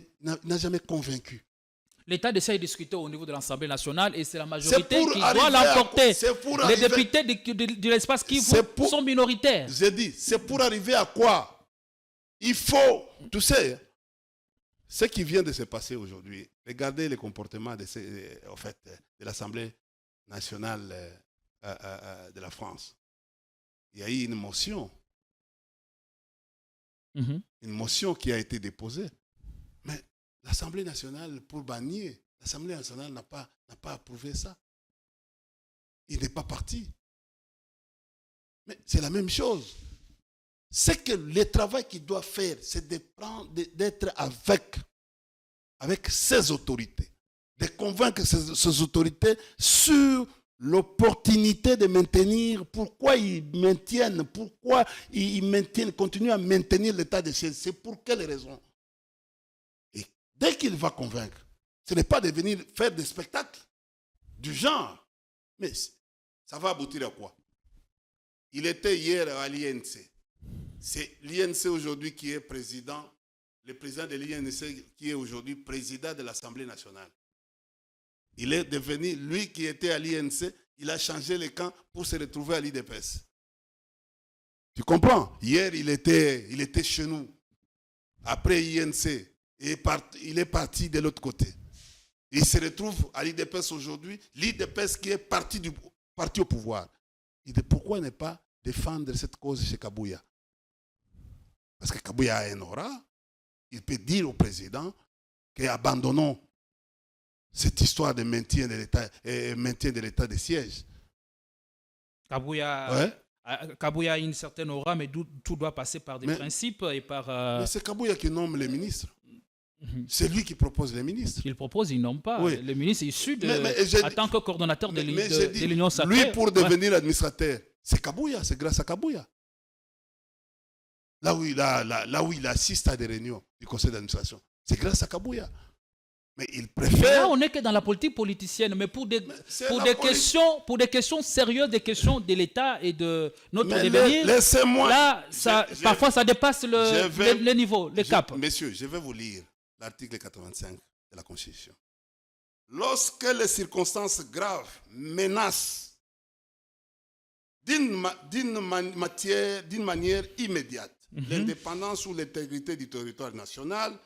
convaincu? L'état de siège est discuté au niveau de l'Assemblée nationale et c'est la majorité qui doit l'emporter. Les députés de l'espace qui sont minoritaires. J'ai dit, c'est pour arriver à quoi? Il faut, tu sais, ce qui vient de se passer aujourd'hui, regardez le comportement de l'Assemblée nationale de la France. Il y a eu une motion. Une motion qui a été déposée. Mais l'Assemblée nationale, pour bannir, l'Assemblée nationale n'a pas approuvé ça. Il n'est pas parti. Mais c'est la même chose. C'est que le travail qu'il doit faire, c'est d'être avec ces autorités, de convaincre ces autorités sur l'opportunité de maintenir, pourquoi ils continuent à maintenir l'état de siège, c'est pour quelles raisons? Et dès qu'il va convaincre, ce n'est pas de venir faire des spectacles du genre, mais ça va aboutir à quoi? Il était hier à l'INC. C'est l'INC aujourd'hui qui est président, le président de l'INC qui est aujourd'hui président de l'Assemblée nationale. Il est devenu, lui qui était à l'INC, il a changé le camp pour se retrouver à l'IDPS. Tu comprends? Hier, il était chez nous. Après INC, il est parti de l'autre côté. Il se retrouve à l'IDPS aujourd'hui, l'IDPS qui est parti au pouvoir. Il dit pourquoi ne pas défendre cette cause chez Kabouya? Parce que Kabouya a un aura. Il peut dire au président qu'abandonnons cette histoire de maintien de l'état de siège. Kabouya a une certaine aura, mais tout doit passer par des principes et par... Mais c'est Kabouya qui nomme les ministres. C'est lui qui propose les ministres. Il propose, il nomme pas. Oui. Le ministre est issu en tant que coordonnateur de dit, l'Union sacrée. Lui, pour devenir administrateur, c'est Kabouya, c'est grâce à Kabouya. Là où il assiste à des réunions du conseil d'administration, c'est grâce à Kabouya. Mais il préfère... Là, on n'est que dans la politique politicienne, mais pour des questions sérieuses, des questions de l'État et de notre devenir, laissez-moi... Là, parfois, ça dépasse le niveau, le cap. Messieurs, je vais vous lire l'article 85 de la Constitution. Lorsque les circonstances graves menacent d'une manière immédiate l'indépendance ou l'intégrité du territoire national,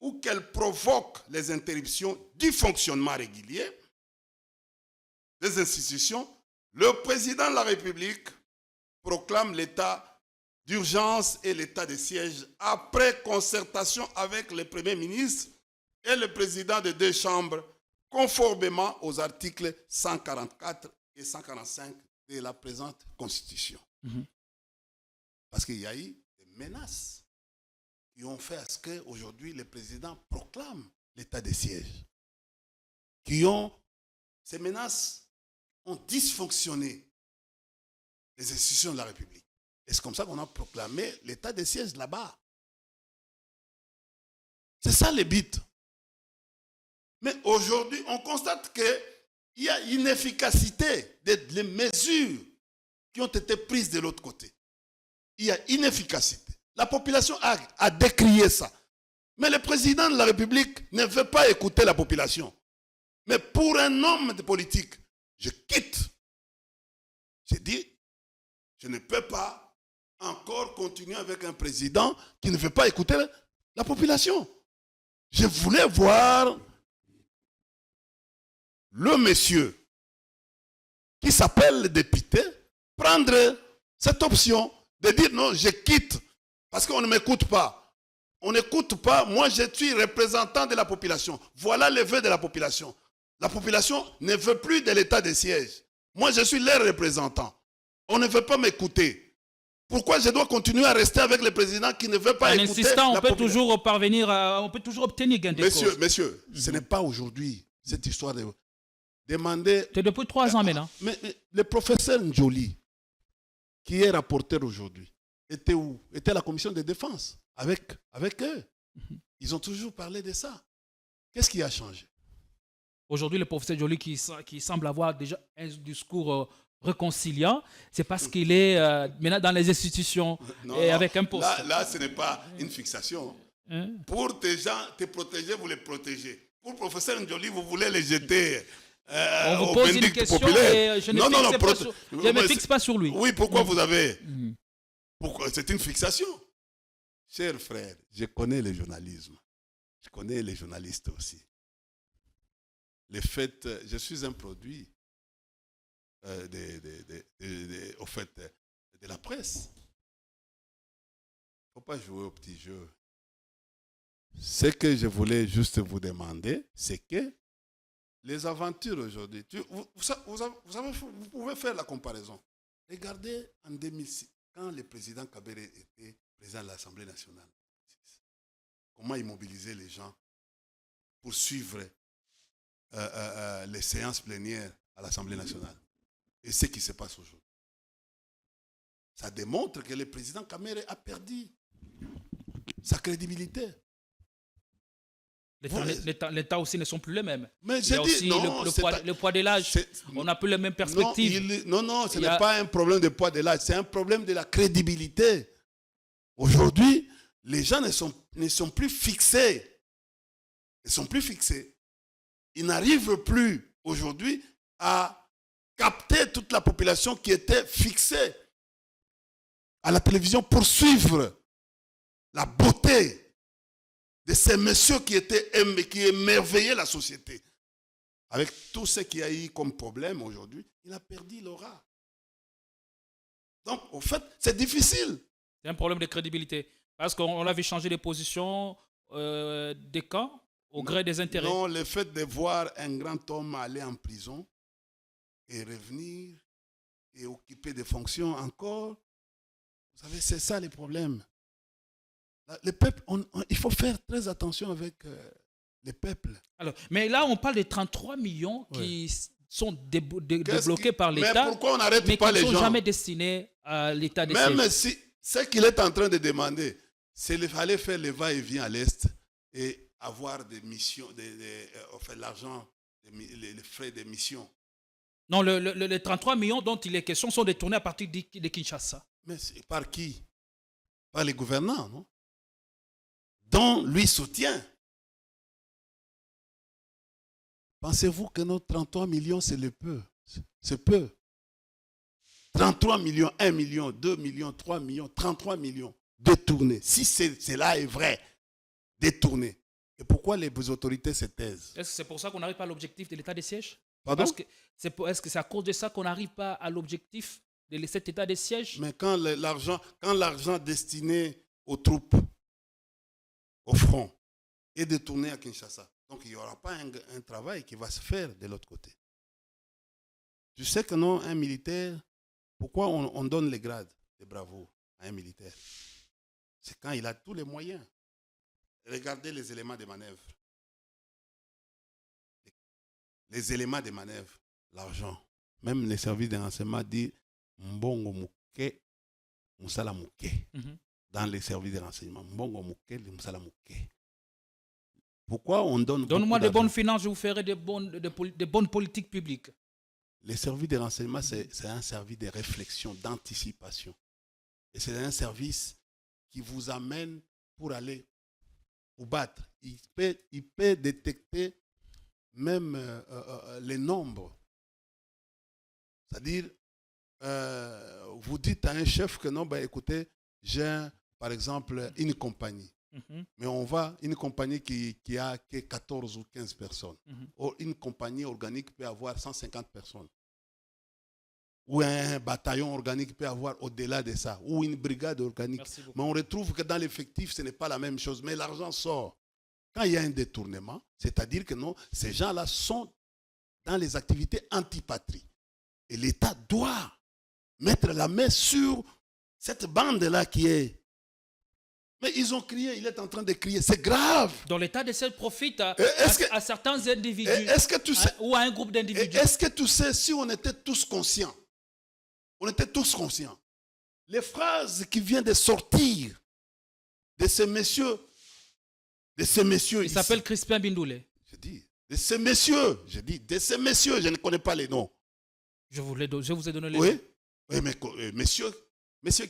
ou qu'elle provoque les interruptions du fonctionnement régulier des institutions, le président de la République proclame l'état d'urgence et l'état de siège après concertation avec le Premier ministre et le président des deux chambres, conformément aux articles 144 et 145 de la présente Constitution. Parce qu'il y a eu des menaces qui ont fait à ce qu'aujourd'hui le président proclame l'état de siège. Ces menaces ont dysfonctionné les institutions de la République. Et c'est comme ça qu'on a proclamé l'état de siège là-bas. C'est ça le but. Mais aujourd'hui, on constate qu'il y a une efficacité des mesures qui ont été prises de l'autre côté. Il y a inefficacité. La population a décrié ça. Mais le président de la République ne veut pas écouter la population. Mais pour un homme de politique, je quitte. J'ai dit, je ne peux pas encore continuer avec un président qui ne veut pas écouter la population. Je voulais voir le monsieur qui s'appelle le député prendre cette option de dire non, je quitte parce qu'on ne m'écoute pas. On n'écoute pas. Moi, je suis représentant de la population. Voilà le vœu de la population. La population ne veut plus de l'état de siège. Moi, je suis leur représentant. On ne veut pas m'écouter. Pourquoi je dois continuer à rester avec le président qui ne veut pas écouter insistant, la on peut population? toujours parvenir on peut toujours obtenir gain de cause. Messieurs, ce n'est pas aujourd'hui cette histoire de demander... C'est depuis 3 ans maintenant. Mais le professeur Njoli, qui est rapporteur aujourd'hui, était où? Était à la commission de défense, avec eux. Ils ont toujours parlé de ça. Qu'est-ce qui a changé? Aujourd'hui, le professeur Njoli qui semble avoir déjà un discours réconciliant, c'est parce qu'il est maintenant dans les institutions et avec un poste. Là, ce n'est pas une fixation. Pour tes gens, te protéger, vous les protégez. Pour le professeur Njoli, vous voulez les jeter on vous pose une question populaire. Et je ne me fixe pas sur lui. Oui, pourquoi vous avez... Pourquoi? C'est une fixation. Chers frères, je connais le journalisme. Je connais les journalistes aussi. Le fait, je suis un produit au fait, de la presse. Il ne faut pas jouer au petit jeu. Ce que je voulais juste vous demander, c'est que les aventures aujourd'hui, vous pouvez faire la comparaison. Regardez en 2006, quand le président Kabore était président de l'Assemblée nationale, comment il mobilisait les gens pour suivre les séances plénières à l'Assemblée nationale. Et ce qui se passe aujourd'hui. Ça démontre que le président Kabore a perdu sa crédibilité. Les temps aussi ne sont plus les mêmes. Mais il y a aussi le poids de l'âge. On n'a plus les mêmes perspectives. Non, ce n'est pas un problème de poids de l'âge, c'est un problème de la crédibilité. Aujourd'hui, les gens ne sont plus fixés. Ils ne sont plus fixés. Ils n'arrivent plus aujourd'hui à capter toute la population qui était fixée à la télévision pour suivre la beauté de ces messieurs qui émerveillaient la société. Avec tout ce qu'il y a eu comme problème aujourd'hui, il a perdu l'aura. Donc, au fait, c'est difficile. C'est un problème de crédibilité. Parce qu'on avait changé les positions des camps au gré des intérêts. Non, le fait de voir un grand homme aller en prison et revenir et occuper des fonctions encore, vous savez, c'est ça le problème. Le peuple, il faut faire très attention avec le peuple. Alors, mais là, on parle de 33 millions qui sont débloqués par l'État, mais pourquoi on n'arrête pas les gens? Qui ne sont jamais destinés à l'État des sièges. Même si ce qu'il est en train de demander, c'est qu'il fallait faire le va-et-vient à l'Est et avoir des missions, l'argent, les frais de mission. Non, les 33 millions dont il est question sont détournés à partir de Kinshasa. Mais par qui? Par les gouvernants, non? Dont lui soutient. Pensez-vous que nos 33 millions, c'est le peu? C'est peu. 33 millions, 1 million, 2 millions, 3 millions, 33 millions détournés. Si cela est vrai, détournés. Et pourquoi les autorités se taisent? Est-ce que c'est pour ça qu'on n'arrive pas à l'objectif de l'état des sièges? Pardon? Est-ce que c'est à cause de ça qu'on n'arrive pas à l'objectif de cet état des sièges? Mais quand l'argent destiné aux troupes, au front, est détourné à Kinshasa, donc il n'y aura pas un travail qui va se faire de l'autre côté. Je sais que non, un militaire, pourquoi on donne les grades de bravoure à un militaire? C'est quand il a tous les moyens. Regardez les éléments de manœuvre. Les éléments de manœuvre, l'argent. Même les services de renseignement disent Mbongo Mouké, Moussala Mouké. Dans les services de renseignement, Mbongo Mouké, Moussala Mouké. Pourquoi on donne Donne-moi beaucoup de bonnes d'argent? finances, je vous ferai des bonnes politiques publiques. Les services de renseignement, c'est un service de réflexion, d'anticipation. Et c'est un service qui vous amène pour aller vous battre. Il peut détecter même les nombres. C'est-à-dire, vous dites à un chef que non, écoutez, j'ai par exemple une compagnie. Mais on va, une compagnie qui a que 14 ou 15 personnes. Or, une compagnie organique peut avoir 150 personnes. Ou un bataillon organique peut avoir au-delà de ça. Ou une brigade organique. Mais on retrouve que dans l'effectif, ce n'est pas la même chose. Mais l'argent sort. Quand il y a un détournement, c'est-à-dire que non, ces gens-là sont dans les activités antipatrie. Et l'État doit mettre la main sur cette bande-là qui est... Mais ils ont crié, il est en train de crier, c'est grave. Donc l'État profite à certains individus ou à un groupe d'individus. Est-ce que tu sais, si on était tous conscients, les phrases qui viennent de sortir de ces messieurs Il s'appelle Crispin Bindoulé. Je dis, de ces messieurs, je ne connais pas les noms. Je vous ai donné les noms. Oui, mais messieurs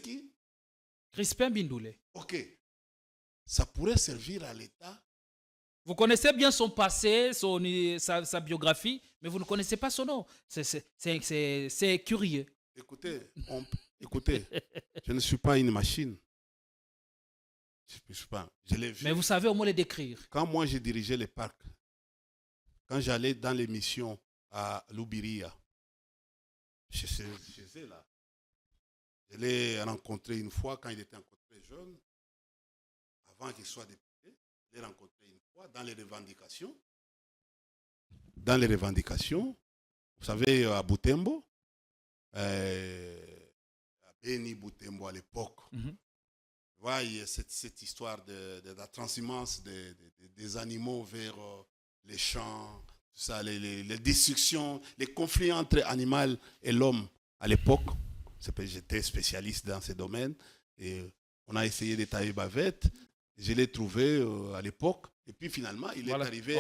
qui? Crispin Bindoulé. Ok. Ça pourrait servir à l'État. Vous connaissez bien son passé, sa biographie, mais vous ne connaissez pas son nom. C'est curieux. Écoutez, je ne suis pas une machine. Je l'ai vu. Mais vous savez au moins les décrire. Quand moi j'ai dirigé les parcs, quand j'allais dans les missions à Loubiria, chez eux là, je l'ai rencontré une fois quand il était encore très jeune, avant qu'il soit député. Je l'ai rencontré une fois dans les revendications. Vous savez, à Butembo, à Beni Butembo à l'époque, il y a cette histoire de la transhumance des animaux vers les champs, tout ça, les destructions, les conflits entre l'animal et l'homme à l'époque. J'étais spécialiste dans ces domaines et on a essayé de tailler bavette. Je l'ai trouvé à l'époque et puis finalement il est arrivé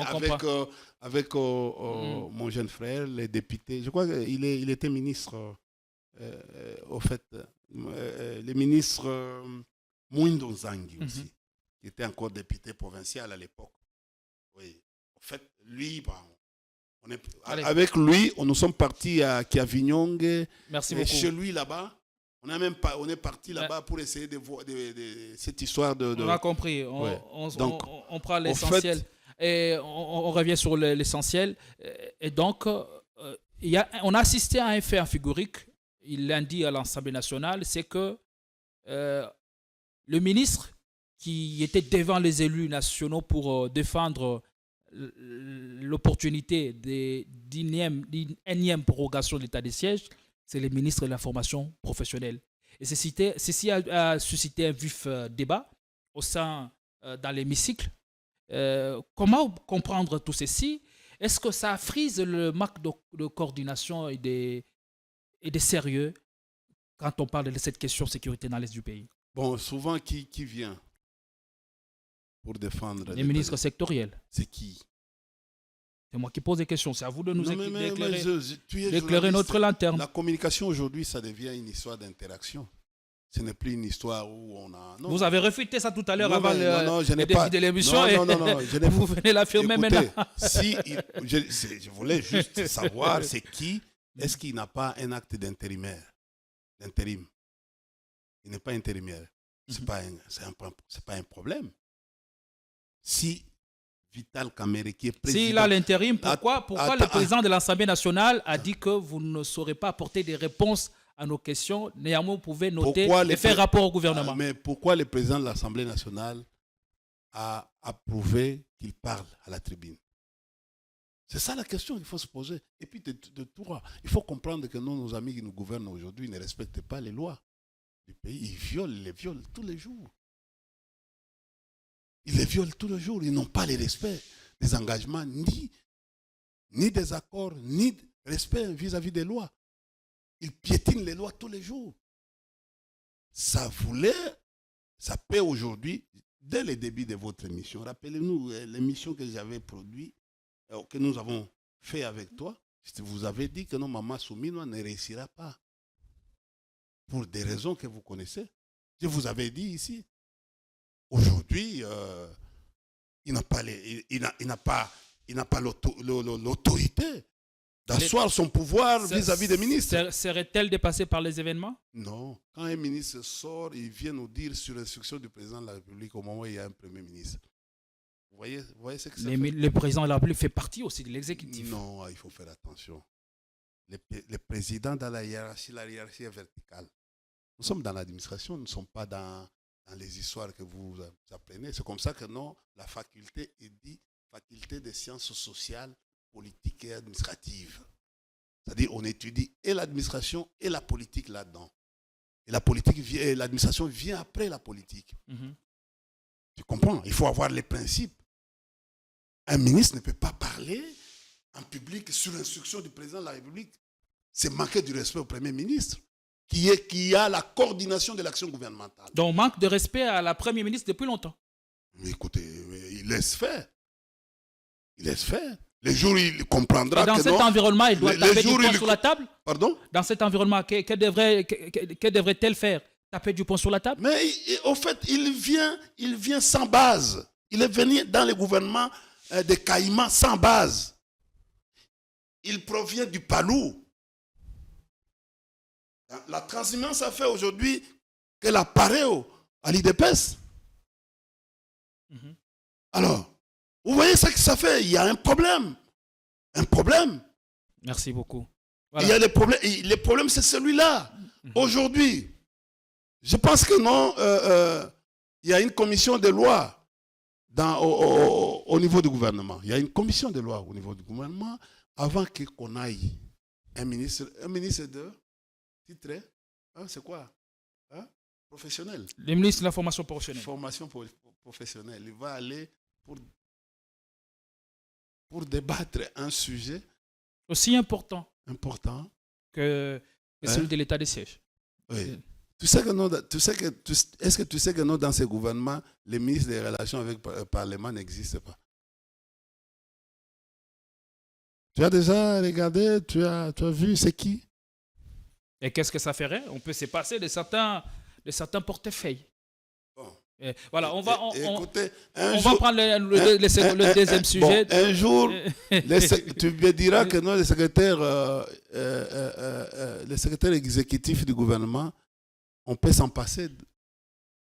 avec mon jeune frère, les députés. Je crois qu'il était ministre, au fait, le ministre Mwindo Nzangi aussi, qui était encore député provincial à l'époque. Oui, en fait, lui, avec lui, nous sommes partis à Kiavinyonge. Merci beaucoup. Chez lui là-bas. On est parti là-bas pour essayer de voir cette histoire de... On a compris. On prend l'essentiel. Et on revient sur l'essentiel. Et donc, on a assisté à un fait en figurique. Il l'a dit à l'Assemblée nationale, c'est que le ministre qui était devant les élus nationaux pour défendre l'opportunité d'une énième prorogation de l'état des sièges, c'est le ministre de la formation professionnelle. Et ceci a suscité un vif débat dans l'hémicycle. Comment comprendre tout ceci? Est-ce que ça frise le manque de coordination et de sérieux quand on parle de cette question de sécurité dans l'Est du pays? Bon, souvent, qui vient pour défendre les ministres sectoriels? C'est qui? C'est moi qui pose des questions. C'est à vous de nous d'éclairer notre lanterne. La communication aujourd'hui, ça devient une histoire d'interaction. Ce n'est plus une histoire où on a... Non. Vous avez réfuté ça tout à l'heure avant le début de l'émission. Non, vous venez l'affirmer maintenant. Je voulais juste savoir c'est qui. Est-ce qu'il n'a pas un acte d'intérim? Il n'est pas intérimaire. Ce n'est pas un problème. Si Vital Kamerhe qui est président... S'il a l'intérim, pourquoi le président de l'Assemblée nationale a dit que vous ne saurez pas apporter des réponses à nos questions? Néanmoins, vous pouvez noter et faire rapport au gouvernement. Mais pourquoi le président de l'Assemblée nationale a approuvé qu'il parle à la tribune? C'est ça la question qu'il faut se poser. Et puis, il faut comprendre que nos amis qui nous gouvernent aujourd'hui ne respectent pas les lois du pays. Ils les violent tous les jours. Ils les violent tous les jours. Ils n'ont pas le respect des engagements, ni des accords, ni de respect vis-à-vis des lois. Ils piétinent les lois tous les jours. Ça peut aujourd'hui dès le début de votre émission, rappelez-nous l'émission que j'avais produite, que nous avons fait avec toi. Vous avez dit que non, Maman Souminois ne réussira pas. Pour des raisons que vous connaissez. Je vous avais dit ici. Aujourd'hui, il n'a pas l'autorité d'asseoir son pouvoir vis-à-vis des ministres. Serait-elle dépassée par les événements? Non. Quand un ministre sort, il vient nous dire sur l'instruction du président de la République au moment où il y a un premier ministre. Vous voyez ce que ça fait? Le président de la République fait partie aussi de l'exécutif. Non, il faut faire attention. Les présidents dans la hiérarchie est verticale. Nous sommes dans l'administration, nous ne sommes pas dans les histoires que vous apprenez. C'est comme ça que non, la faculté est dit faculté des sciences sociales, politiques et administratives. C'est-à-dire on étudie et l'administration et la politique là-dedans. Et l'administration vient après la politique. Tu comprends? Il faut avoir les principes. Un ministre ne peut pas parler en public sur l'instruction du président de la République. C'est manquer du respect au Premier ministre, qui a la coordination de l'action gouvernementale. Donc, manque de respect à la Première ministre depuis longtemps. Mais écoutez, il laisse faire. Il laisse faire. Les jours, il comprendra que dans cet environnement, il doit taper du poing sur la table. Pardon? Dans cet environnement, que devrait-elle faire? Taper du poing sur la table? Mais au fait, il vient sans base. Il est venu dans le gouvernement de Caïmans sans base. Il provient du Palou. La transhumance a fait aujourd'hui qu'elle apparaît à l'IDPS. Alors, vous voyez ce que ça fait? Il y a un problème. Un problème. Merci beaucoup. Voilà. Il y a des problèmes. Le problème, c'est celui-là. Aujourd'hui, je pense que non, il y a une commission de loi au niveau du gouvernement. Il y a une commission de loi au niveau du gouvernement avant qu'on aille un ministre de titré, c'est quoi? Professionnel. Le ministre de la formation professionnelle. Formation professionnelle. Il va aller pour débattre un sujet aussi important que celui de l'état des sièges. Oui. Est-ce que tu sais que non, dans ce gouvernement, le ministre des Relations avec le Parlement n'existe pas? Tu as déjà regardé, tu as vu c'est qui? Et qu'est-ce que ça ferait? On peut se passer de certains portefeuilles. Bon. Voilà, on va prendre le deuxième sujet. Bon, un jour, tu me diras que non, le secrétaire exécutif du gouvernement, on peut s'en passer.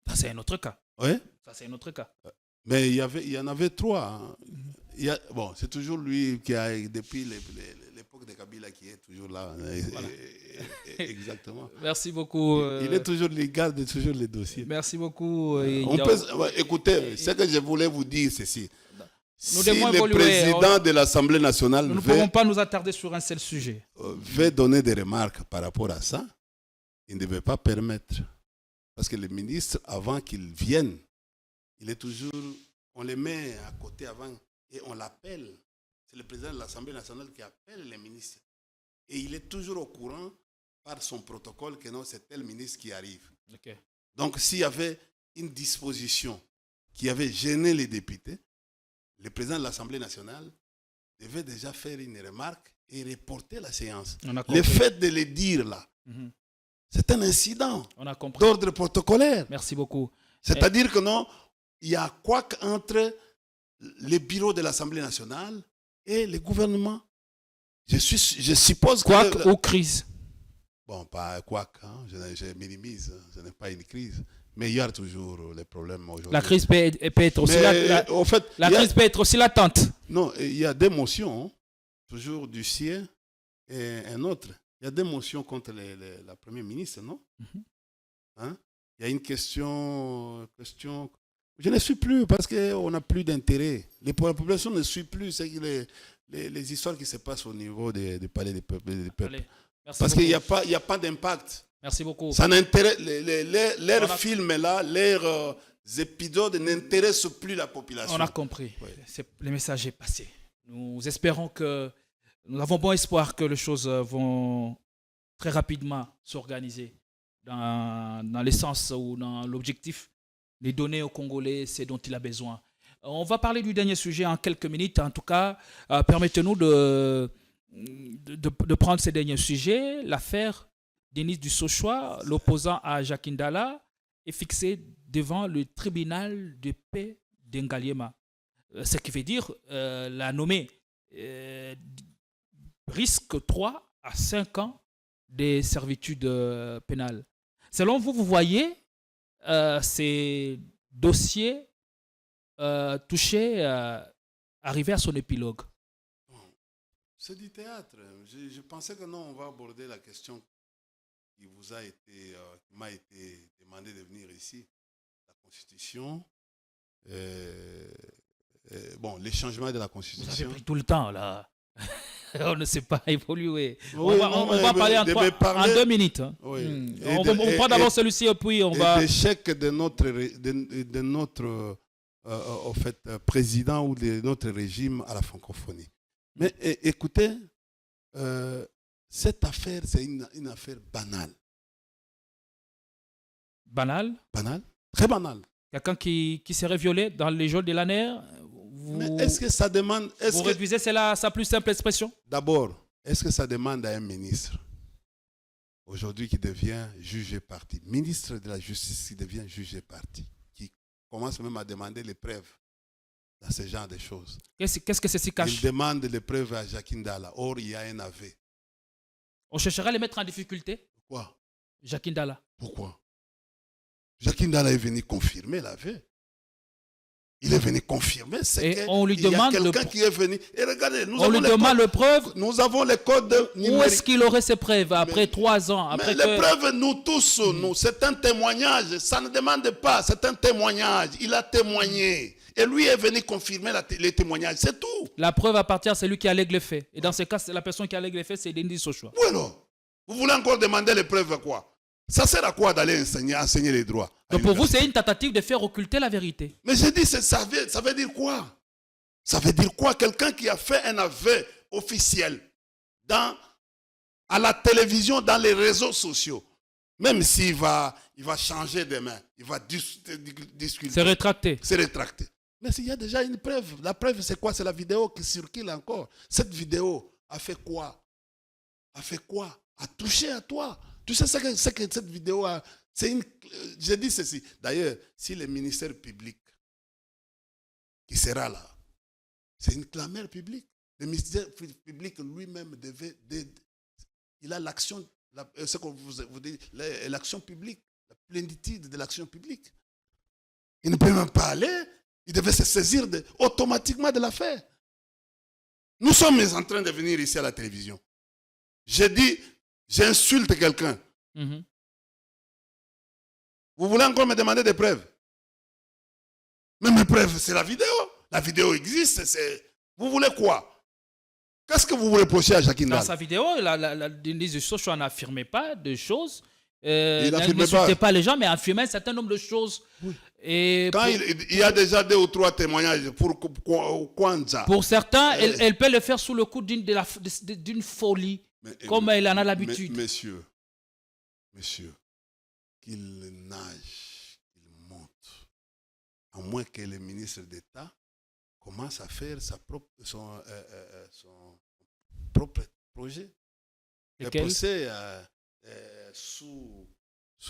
Ça, c'est un autre cas. Oui? Ça, c'est un autre cas. Mais il y en avait trois. Hein. C'est toujours lui qui a, depuis l'époque de Kabila, qui est toujours là. Voilà. Exactement. Merci beaucoup. Il est toujours, il garde toujours les dossiers. Merci beaucoup. Écoutez, ce que je voulais vous dire, c'est si le président de l'Assemblée nationale nous ne pouvons pas nous attarder sur un seul sujet. Veut donner des remarques par rapport à ça, il ne devait pas permettre. Parce que les ministres, avant qu'ils viennent, il est toujours, on les met à côté avant et on l'appelle. C'est le président de l'Assemblée nationale qui appelle les ministres. Et il est toujours au courant par son protocole que non, c'est tel ministre qui arrive. Okay. Donc, s'il y avait une disposition qui avait gêné les députés, le président de l'Assemblée nationale devait déjà faire une remarque et reporter la séance. Le fait de le dire là, c'est un incident d'ordre protocolaire. Merci beaucoup. C'est-à-dire que non, il y a quoi entre les bureaux de l'Assemblée nationale et le gouvernement. Je suppose que... ou crise. Bon, pas quoi, hein, je minimise, ce n'est pas une crise. Mais il y a toujours les problèmes aujourd'hui. La crise peut être aussi crise peut être aussi latente. Non, il y a des motions, toujours du CIE et un autre. Il y a des motions contre la première ministre, non? Hein? Il y a une question. Je ne suis plus parce qu'on n'a plus d'intérêt. La population ne suit plus les histoires qui se passent au niveau des palais des peuples. Allez, parce qu'il n'y a pas d'impact. Merci beaucoup. Ça n'intéresse leurs films là, leurs épisodes n'intéressent plus la population. On a compris. Oui. Le message est passé. Nous espérons que nous avons bon espoir que les choses vont très rapidement s'organiser dans le sens ou dans l'objectif les donner aux Congolais, c'est dont il a besoin. On va parler du dernier sujet en quelques minutes. En tout cas, permettez-nous de prendre ces derniers sujets. L'affaire Denis Dussochoa, l'opposant à Jacques Ndala, est fixée devant le tribunal de paix d'Ngaliema. Ce qui veut dire la nommée risque 3 à 5 ans de servitude pénale. Selon vous, vous voyez ces dossiers touchés arriver à son épilogue? C'est du théâtre. Je pensais que non, on va aborder la question qui m'a été demandée de venir ici. La Constitution. Bon, les changements de la Constitution. Vous avez pris tout le temps, là. On ne sait pas évoluer. Oui, on va parler en 2 minutes. Hein. Oui. On prend d'abord celui-ci et puis on va... L'échec de notre au fait, président ou de notre régime à la francophonie. Mais écoutez, cette affaire, c'est une affaire banale. Banale? Banale? Très banale. Quelqu'un qui serait violé dans les jours de l'année, mais est-ce que ça demande... Vous réduisez cela à sa plus simple expression? D'abord, est-ce que ça demande à un ministre, aujourd'hui qui devient juge et parti, ministre de la Justice qui devient juge et parti, qui commence même à demander les preuves dans ce genre de choses? Qu'est-ce que ceci cache? Il demande les preuves à Jacques Ndala. Or, il y a un AV. On cherchera à les mettre en difficulté? Pourquoi? Jacques Ndala. Pourquoi? Jacques Ndala est venu confirmer l'AV. Il est venu confirmer. On lui demande quelqu'un qui est venu. Et regardez, on lui demande les preuves. Nous avons les codes numériques. Où est-ce qu'il aurait ces preuves après 3 ans? Mais les preuves, nous tous, c'est un témoignage. Ça ne demande pas, c'est un témoignage. Il a témoigné. Et lui est venu confirmer les témoignages. C'est tout. La preuve appartient à celui qui allègue les faits. Et dans ce cas, la personne qui allègue les faits, c'est Denis Dussochoa. Oui, alors. Vous voulez encore demander les preuves à quoi? Ça sert à quoi d'aller enseigner les droits? Donc pour vous, c'est une tentative de faire occulter la vérité. Mais j'ai dit, ça veut dire quoi? Ça veut dire quoi? Quelqu'un qui a fait un aveu officiel à la télévision, dans les réseaux sociaux, même s'il va changer de main, il va discuter. C'est rétracté. C'est rétracté. Mais s'il y a déjà une preuve, la preuve c'est quoi? C'est la vidéo qui circule encore. Cette vidéo a fait quoi? A touché à toi. Tu sais ce que cette vidéo a... Je dis ceci. D'ailleurs, si le ministère public qui sera là, c'est une clameur publique. Le ministère public lui-même il a l'action, ce que vous dites, l'action publique, la plénitude de l'action publique. Il ne peut même pas aller. Il devait se saisir automatiquement de l'affaire. Nous sommes en train de venir ici à la télévision. J'ai dit, j'insulte quelqu'un. Vous voulez encore me demander des preuves? Mais mes preuves, c'est la vidéo. La vidéo existe. Vous voulez quoi? Qu'est-ce que vous vous reprochez à Jacques Ndala? Dans sa vidéo, Denis Dussochoa n'affirmait pas de choses. Il n'insultait pas les gens, mais affirmait un certain nombre de choses. Oui. Et quand il y a déjà 2 ou 3 témoignages pour Kwanza. Pour certains, elle peut le faire sous le coup d'une folie, comme elle en a l'habitude. Messieurs, qu'il nage, qu'il monte, à moins que le ministre d'État commence à faire son propre projet. Le procès sous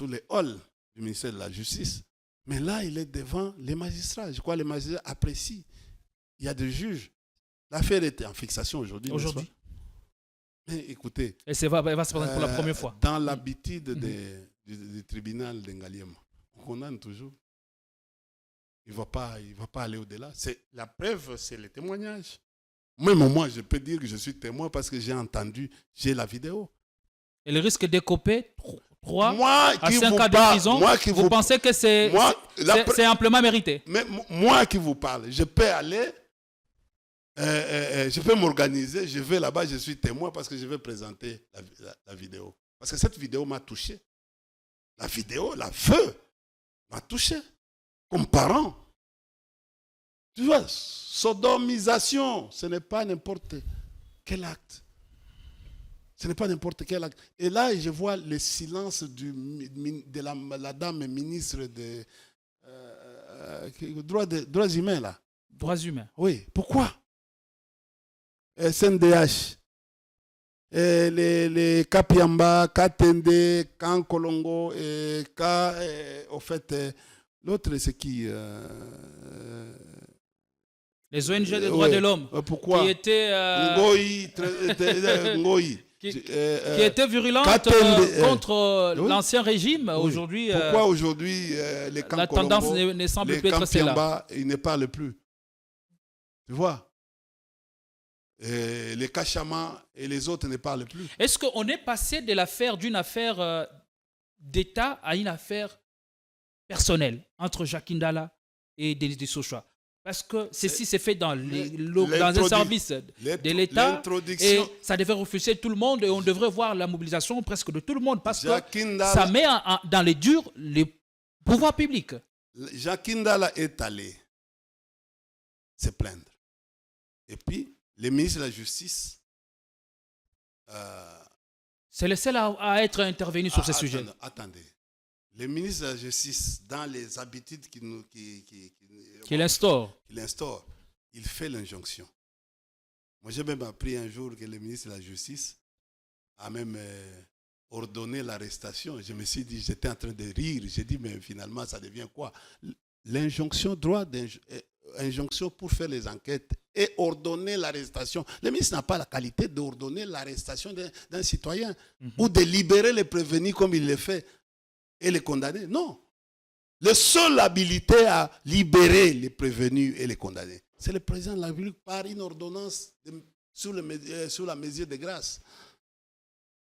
les halls du ministère de la Justice. Mais là, il est devant les magistrats. Je crois que les magistrats apprécient. Il y a des juges. L'affaire était en fixation aujourd'hui. Mais écoutez. Et elle va se présenter pour la première fois. Dans l'habitude du tribunal d'Ngaliema, on condamne toujours. Il ne va pas aller au-delà. La preuve, c'est le témoignage. Même moi, je peux dire que je suis témoin parce que j'ai la vidéo. Et le risque d'écoper 3 à 5 ans de prison, vous pensez que c'est amplement mérité? Mais moi qui vous parle, je peux aller, je peux m'organiser, je vais là-bas, je suis témoin parce que je vais présenter la vidéo. Parce que cette vidéo m'a touché. La vidéo, la feu, m'a touché. Comme parent. Tu vois, sodomisation, ce n'est pas n'importe quel acte. Ce n'est pas n'importe quel acte. Et là, je vois le silence de la dame ministre droits humains, là. Droits humains. Oui, pourquoi SNDH, les Kapiamba, Katende, Kankolongo, et au fait, l'autre, c'est qui Les ONG des droits de l'homme. Pourquoi Qui étaient... Ngoï. Qui était virulente contre l'ancien régime. Oui. Aujourd'hui, pourquoi aujourd'hui les la tendance ne semble plus être celle-là. Ils ne parlent plus. Tu vois, les Kachama et les autres ne parlent plus. Est-ce qu'on est passé d'une affaire d'État à une affaire personnelle entre Jacques Ndala et Denis Dissouchoua? Parce que ceci s'est fait dans un service de l'État et ça devait refuser tout le monde et on devrait voir la mobilisation presque de tout le monde parce que ça met dans les durs les pouvoirs publics. Jacques Ndala est allé se plaindre. Et puis, le ministre de la Justice... c'est le seul à être intervenu sur ce sujet. Attendez. Le ministre de la Justice, dans les habitudes qu'il instaure, il fait l'injonction. Moi, j'ai même appris un jour que le ministre de la Justice a même ordonné l'arrestation. Je me suis dit, j'étais en train de rire. J'ai dit, mais finalement, ça devient quoi? L'injonction, injonction pour faire les enquêtes et ordonner l'arrestation. Le ministre n'a pas la qualité d'ordonner l'arrestation d'un citoyen ou de libérer les prévenus comme il le fait et les condamner. Non. Le seul habilité à libérer les prévenus et les condamner, c'est le président de la République par une ordonnance sous la mesure de grâce.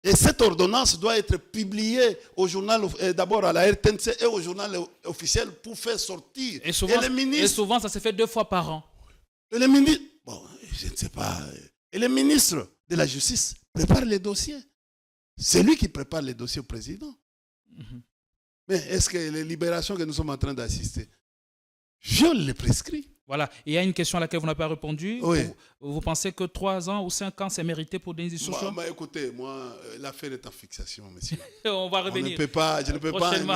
Et cette ordonnance doit être publiée au journal, d'abord à la RTNC et au journal officiel pour faire sortir. Et souvent, ça se fait 2 fois par an. Et le ministre, bon, je ne sais pas. Et le ministre de la Justice prépare les dossiers. C'est lui qui prépare les dossiers au président. Mais est-ce que les libérations que nous sommes en train d'assister violent les prescrits? Voilà. Il y a une question à laquelle vous n'avez pas répondu. Oui. Vous pensez que 3 ans ou 5 ans, c'est mérité pour Denis Dissouchoua? Écoutez, moi, l'affaire est en fixation, monsieur. On va revenir. Je ne peux pas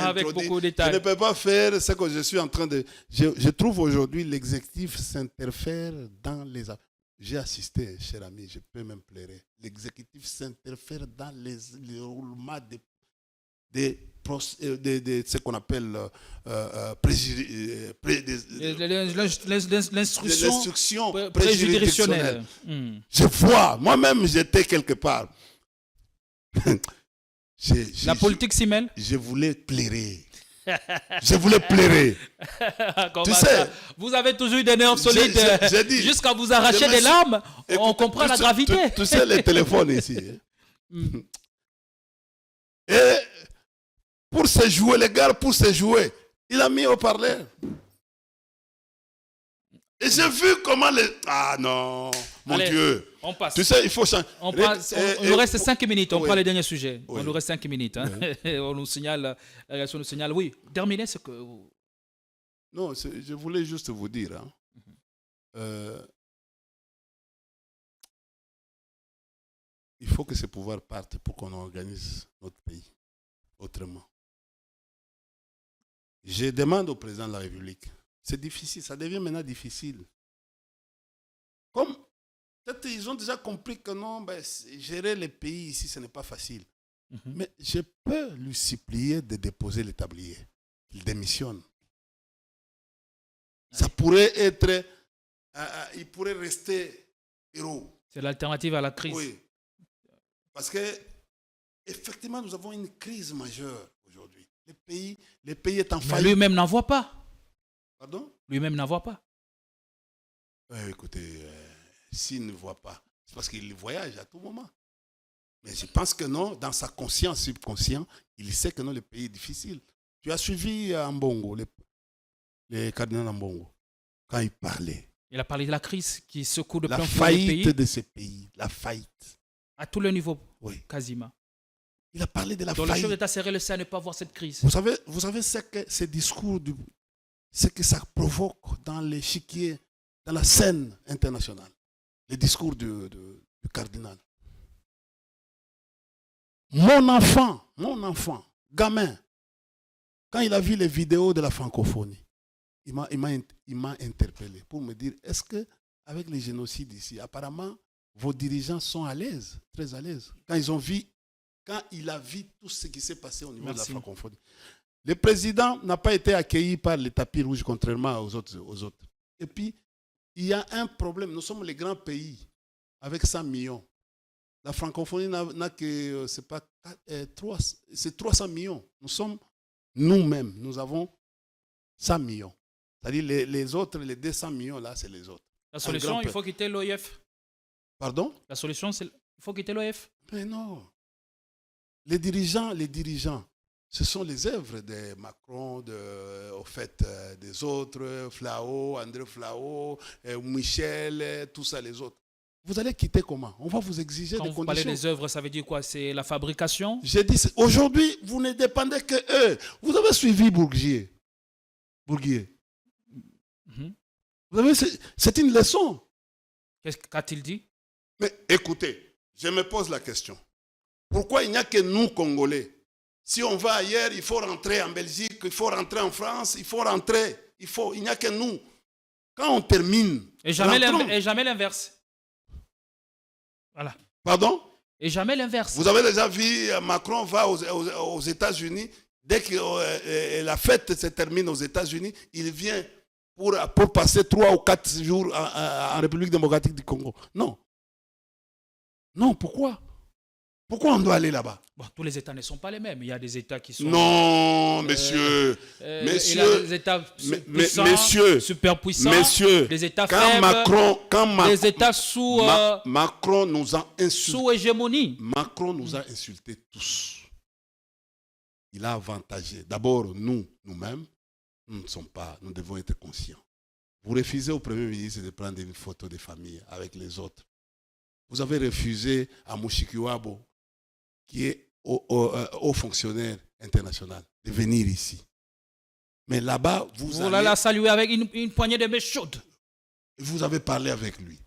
avec beaucoup de détails. Je ne peux pas faire ce que je suis en train de... Je trouve aujourd'hui l'exécutif s'interfère dans les affaires. J'ai assisté, cher ami, je peux même pleurer. L'exécutif s'interfère dans les roulements de ce qu'on appelle l'instruction préjuridictionnelle. Je vois, moi-même j'étais quelque part. La politique s'y mêle. Je voulais pleurer. Je voulais pleurer. Tu sais, vous avez toujours eu des nerfs solides jusqu'à vous arracher des larmes. On comprend la gravité. Tu sais les téléphones ici. Et pour se jouer, les gars, pour se jouer, il a mis au parleur. Et j'ai vu comment les... Ah non, mon Dieu. On passe. Tu sais, il faut changer. Il nous reste 5 minutes. On prend les derniers sujets. Oui. On nous reste 5 minutes. Hein. Oui. On nous signale, la réaction nous signale. Oui, terminez ce que... Non, je voulais juste vous dire. Il faut que ces pouvoirs partent pour qu'on organise notre pays autrement. Je demande au président de la République, c'est difficile, ça devient maintenant difficile. Comme peut-être ils ont déjà compris que non, gérer les pays ici, ce n'est pas facile. Mais je peux lui supplier de déposer le tablier, qu'il démissionne. Ça pourrait être, il pourrait rester héros. C'est l'alternative à la crise. Oui. Parce que, effectivement, nous avons une crise majeure aujourd'hui. Le pays est en faillite. Lui-même n'en voit pas. Pardon? Lui-même n'en voit pas. Écoutez, s'il ne voit pas, c'est parce qu'il voyage à tout moment. Mais je pense que non, dans sa conscience subconsciente, il sait que non, le pays est difficile. Tu as suivi Ambongo, le cardinal Ambongo, quand il parlait. Il a parlé de la crise qui secoue de plein fouet le pays. La faillite de ce pays, la faillite. À tous les niveaux, oui. Quasiment. Il a parlé de la Donc faillite. le chef d'État serait le seul à ne pas voir cette crise. Vous savez ce que ces discours, ce que ça provoque dans l'échiquier, dans la scène internationale. Les discours du cardinal. Mon enfant, gamin, quand il a vu les vidéos de la francophonie, il m'a interpellé pour me dire, est-ce que avec les génocides ici, apparemment, vos dirigeants sont à l'aise, très à l'aise, quand il a vu tout ce qui s'est passé au niveau de la francophonie. Le président n'a pas été accueilli par les tapis rouges, contrairement aux autres. Et puis, il y a un problème. Nous sommes les grands pays avec 100 millions. La francophonie n'a que, c'est 300 millions. Nous sommes nous-mêmes, nous avons 100 millions. C'est-à-dire les autres, les 200 millions, là, c'est les autres. La solution, il faut quitter l'OIF. Pardon? La solution, c'est il faut quitter l'OIF. Mais non. Les dirigeants, ce sont les œuvres de Macron, des autres, Flao, André Flao, Michel, tout ça, les autres. Vous allez quitter comment? On va vous exiger des conditions. Quand vous parlez des œuvres, ça veut dire quoi? C'est la fabrication? J'ai dit, aujourd'hui, vous ne dépendez que eux. Vous avez suivi Bourguier. C'est une leçon. Qu'est-ce qu'a-t-il dit? Mais écoutez, je me pose la question. Pourquoi il n'y a que nous, Congolais? Si on va ailleurs, il faut rentrer en Belgique, il faut rentrer en France, il n'y a que nous. Quand on termine... Et jamais l'inverse. Voilà. Pardon? Et jamais l'inverse. Vous avez déjà vu Macron va aux États-Unis. Dès que la fête se termine aux États-Unis, il vient pour passer 3 ou 4 jours en République démocratique du Congo. Non. Non, pourquoi? Pourquoi on doit aller là-bas? Bon, tous les États ne sont pas les mêmes. Il y a des États qui sont... Non, messieurs. Il y a des États puissants, super puissants. Messieurs. Des États faibles. Des États sous... Macron nous a insultés. Sous hégémonie. Macron nous a insultés tous. Il a avantagé. D'abord, nous-mêmes, nous devons être conscients. Vous refusez au Premier ministre de prendre une photo de famille avec les autres. Vous avez refusé à Mushikiwabo, qui est haut fonctionnaire international, de venir ici. Mais là-bas, vous allez la saluer avec une poignée de main chaude. Vous avez parlé avec lui.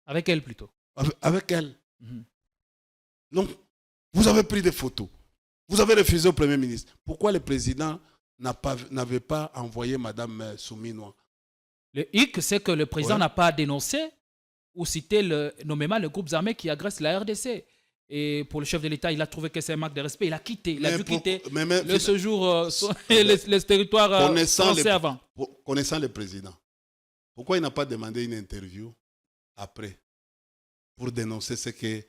Avec elle plutôt. Avec elle. Donc, vous avez pris des photos. Vous avez refusé au Premier ministre. Pourquoi le président n'avait pas envoyé Mme Souminois? Le hic, c'est que le président n'a pas dénoncé ou cité nommément les groupes armés qui agressent la RDC. Et pour le chef de l'État, il a trouvé que c'est un manque de respect. Il a quitté. Il a dû quitter le séjour les territoires français avant. Connaissant le président, pourquoi il n'a pas demandé une interview après pour dénoncer ce que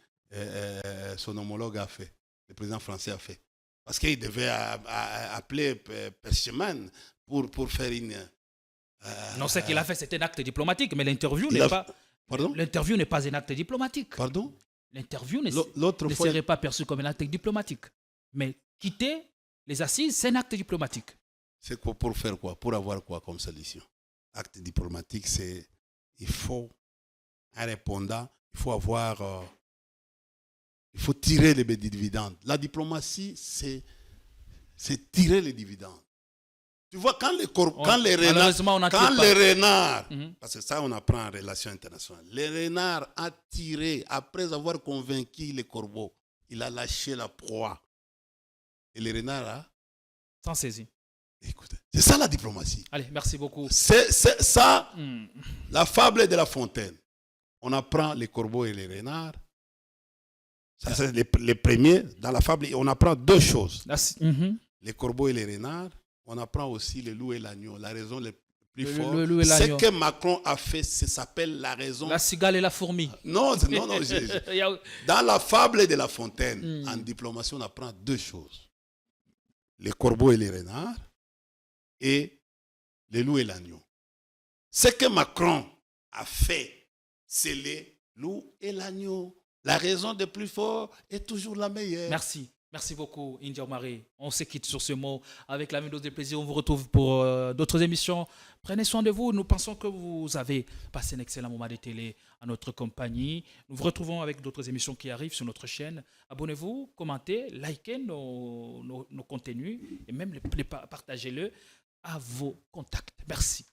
son homologue a fait, le président français a fait? Parce qu'il devait appeler Percheman pour faire une... non, ce qu'il a fait, c'était un acte diplomatique, mais l'interview n'est pas... Pardon? L'interview n'est pas un acte diplomatique. Pardon? L'interview ne serait pas perçue comme un acte diplomatique. Mais quitter les assises, c'est un acte diplomatique. C'est pour faire quoi? Pour avoir quoi comme solution? Acte diplomatique, c'est... Il faut un répondant, il faut avoir... il faut tirer les dividendes. La diplomatie, c'est tirer les dividendes. Tu vois, quand les renards, parce que ça on apprend en relations internationales, les renards a tiré, après avoir convaincu les corbeaux, il a lâché la proie. Et les renards s'en saisit. Écoutez, c'est ça la diplomatie. Allez, merci beaucoup. C'est ça, la fable de La Fontaine. On apprend les corbeaux et les renards. Ça, c'est les premiers. Dans la fable, on apprend 2 choses. Les corbeaux et les renards. On apprend aussi le loup et l'agneau. La raison la plus forte. Ce que Macron a fait, ça s'appelle la raison. La cigale et la fourmi. Non. Dans la fable de La Fontaine, en diplomatie, on apprend 2 choses. Les corbeaux et les renards et les loups et l'agneau. Ce que Macron a fait, c'est les loups et l'agneau. La raison de plus fort est toujours la meilleure. Merci. Merci beaucoup, India Omari. On se quitte sur ce mot avec la même dose de plaisir. On vous retrouve pour d'autres émissions. Prenez soin de vous. Nous pensons que vous avez passé un excellent moment de télé à notre compagnie. Nous vous retrouvons avec d'autres émissions qui arrivent sur notre chaîne. Abonnez-vous, commentez, likez nos contenus et même partagez-le à vos contacts. Merci.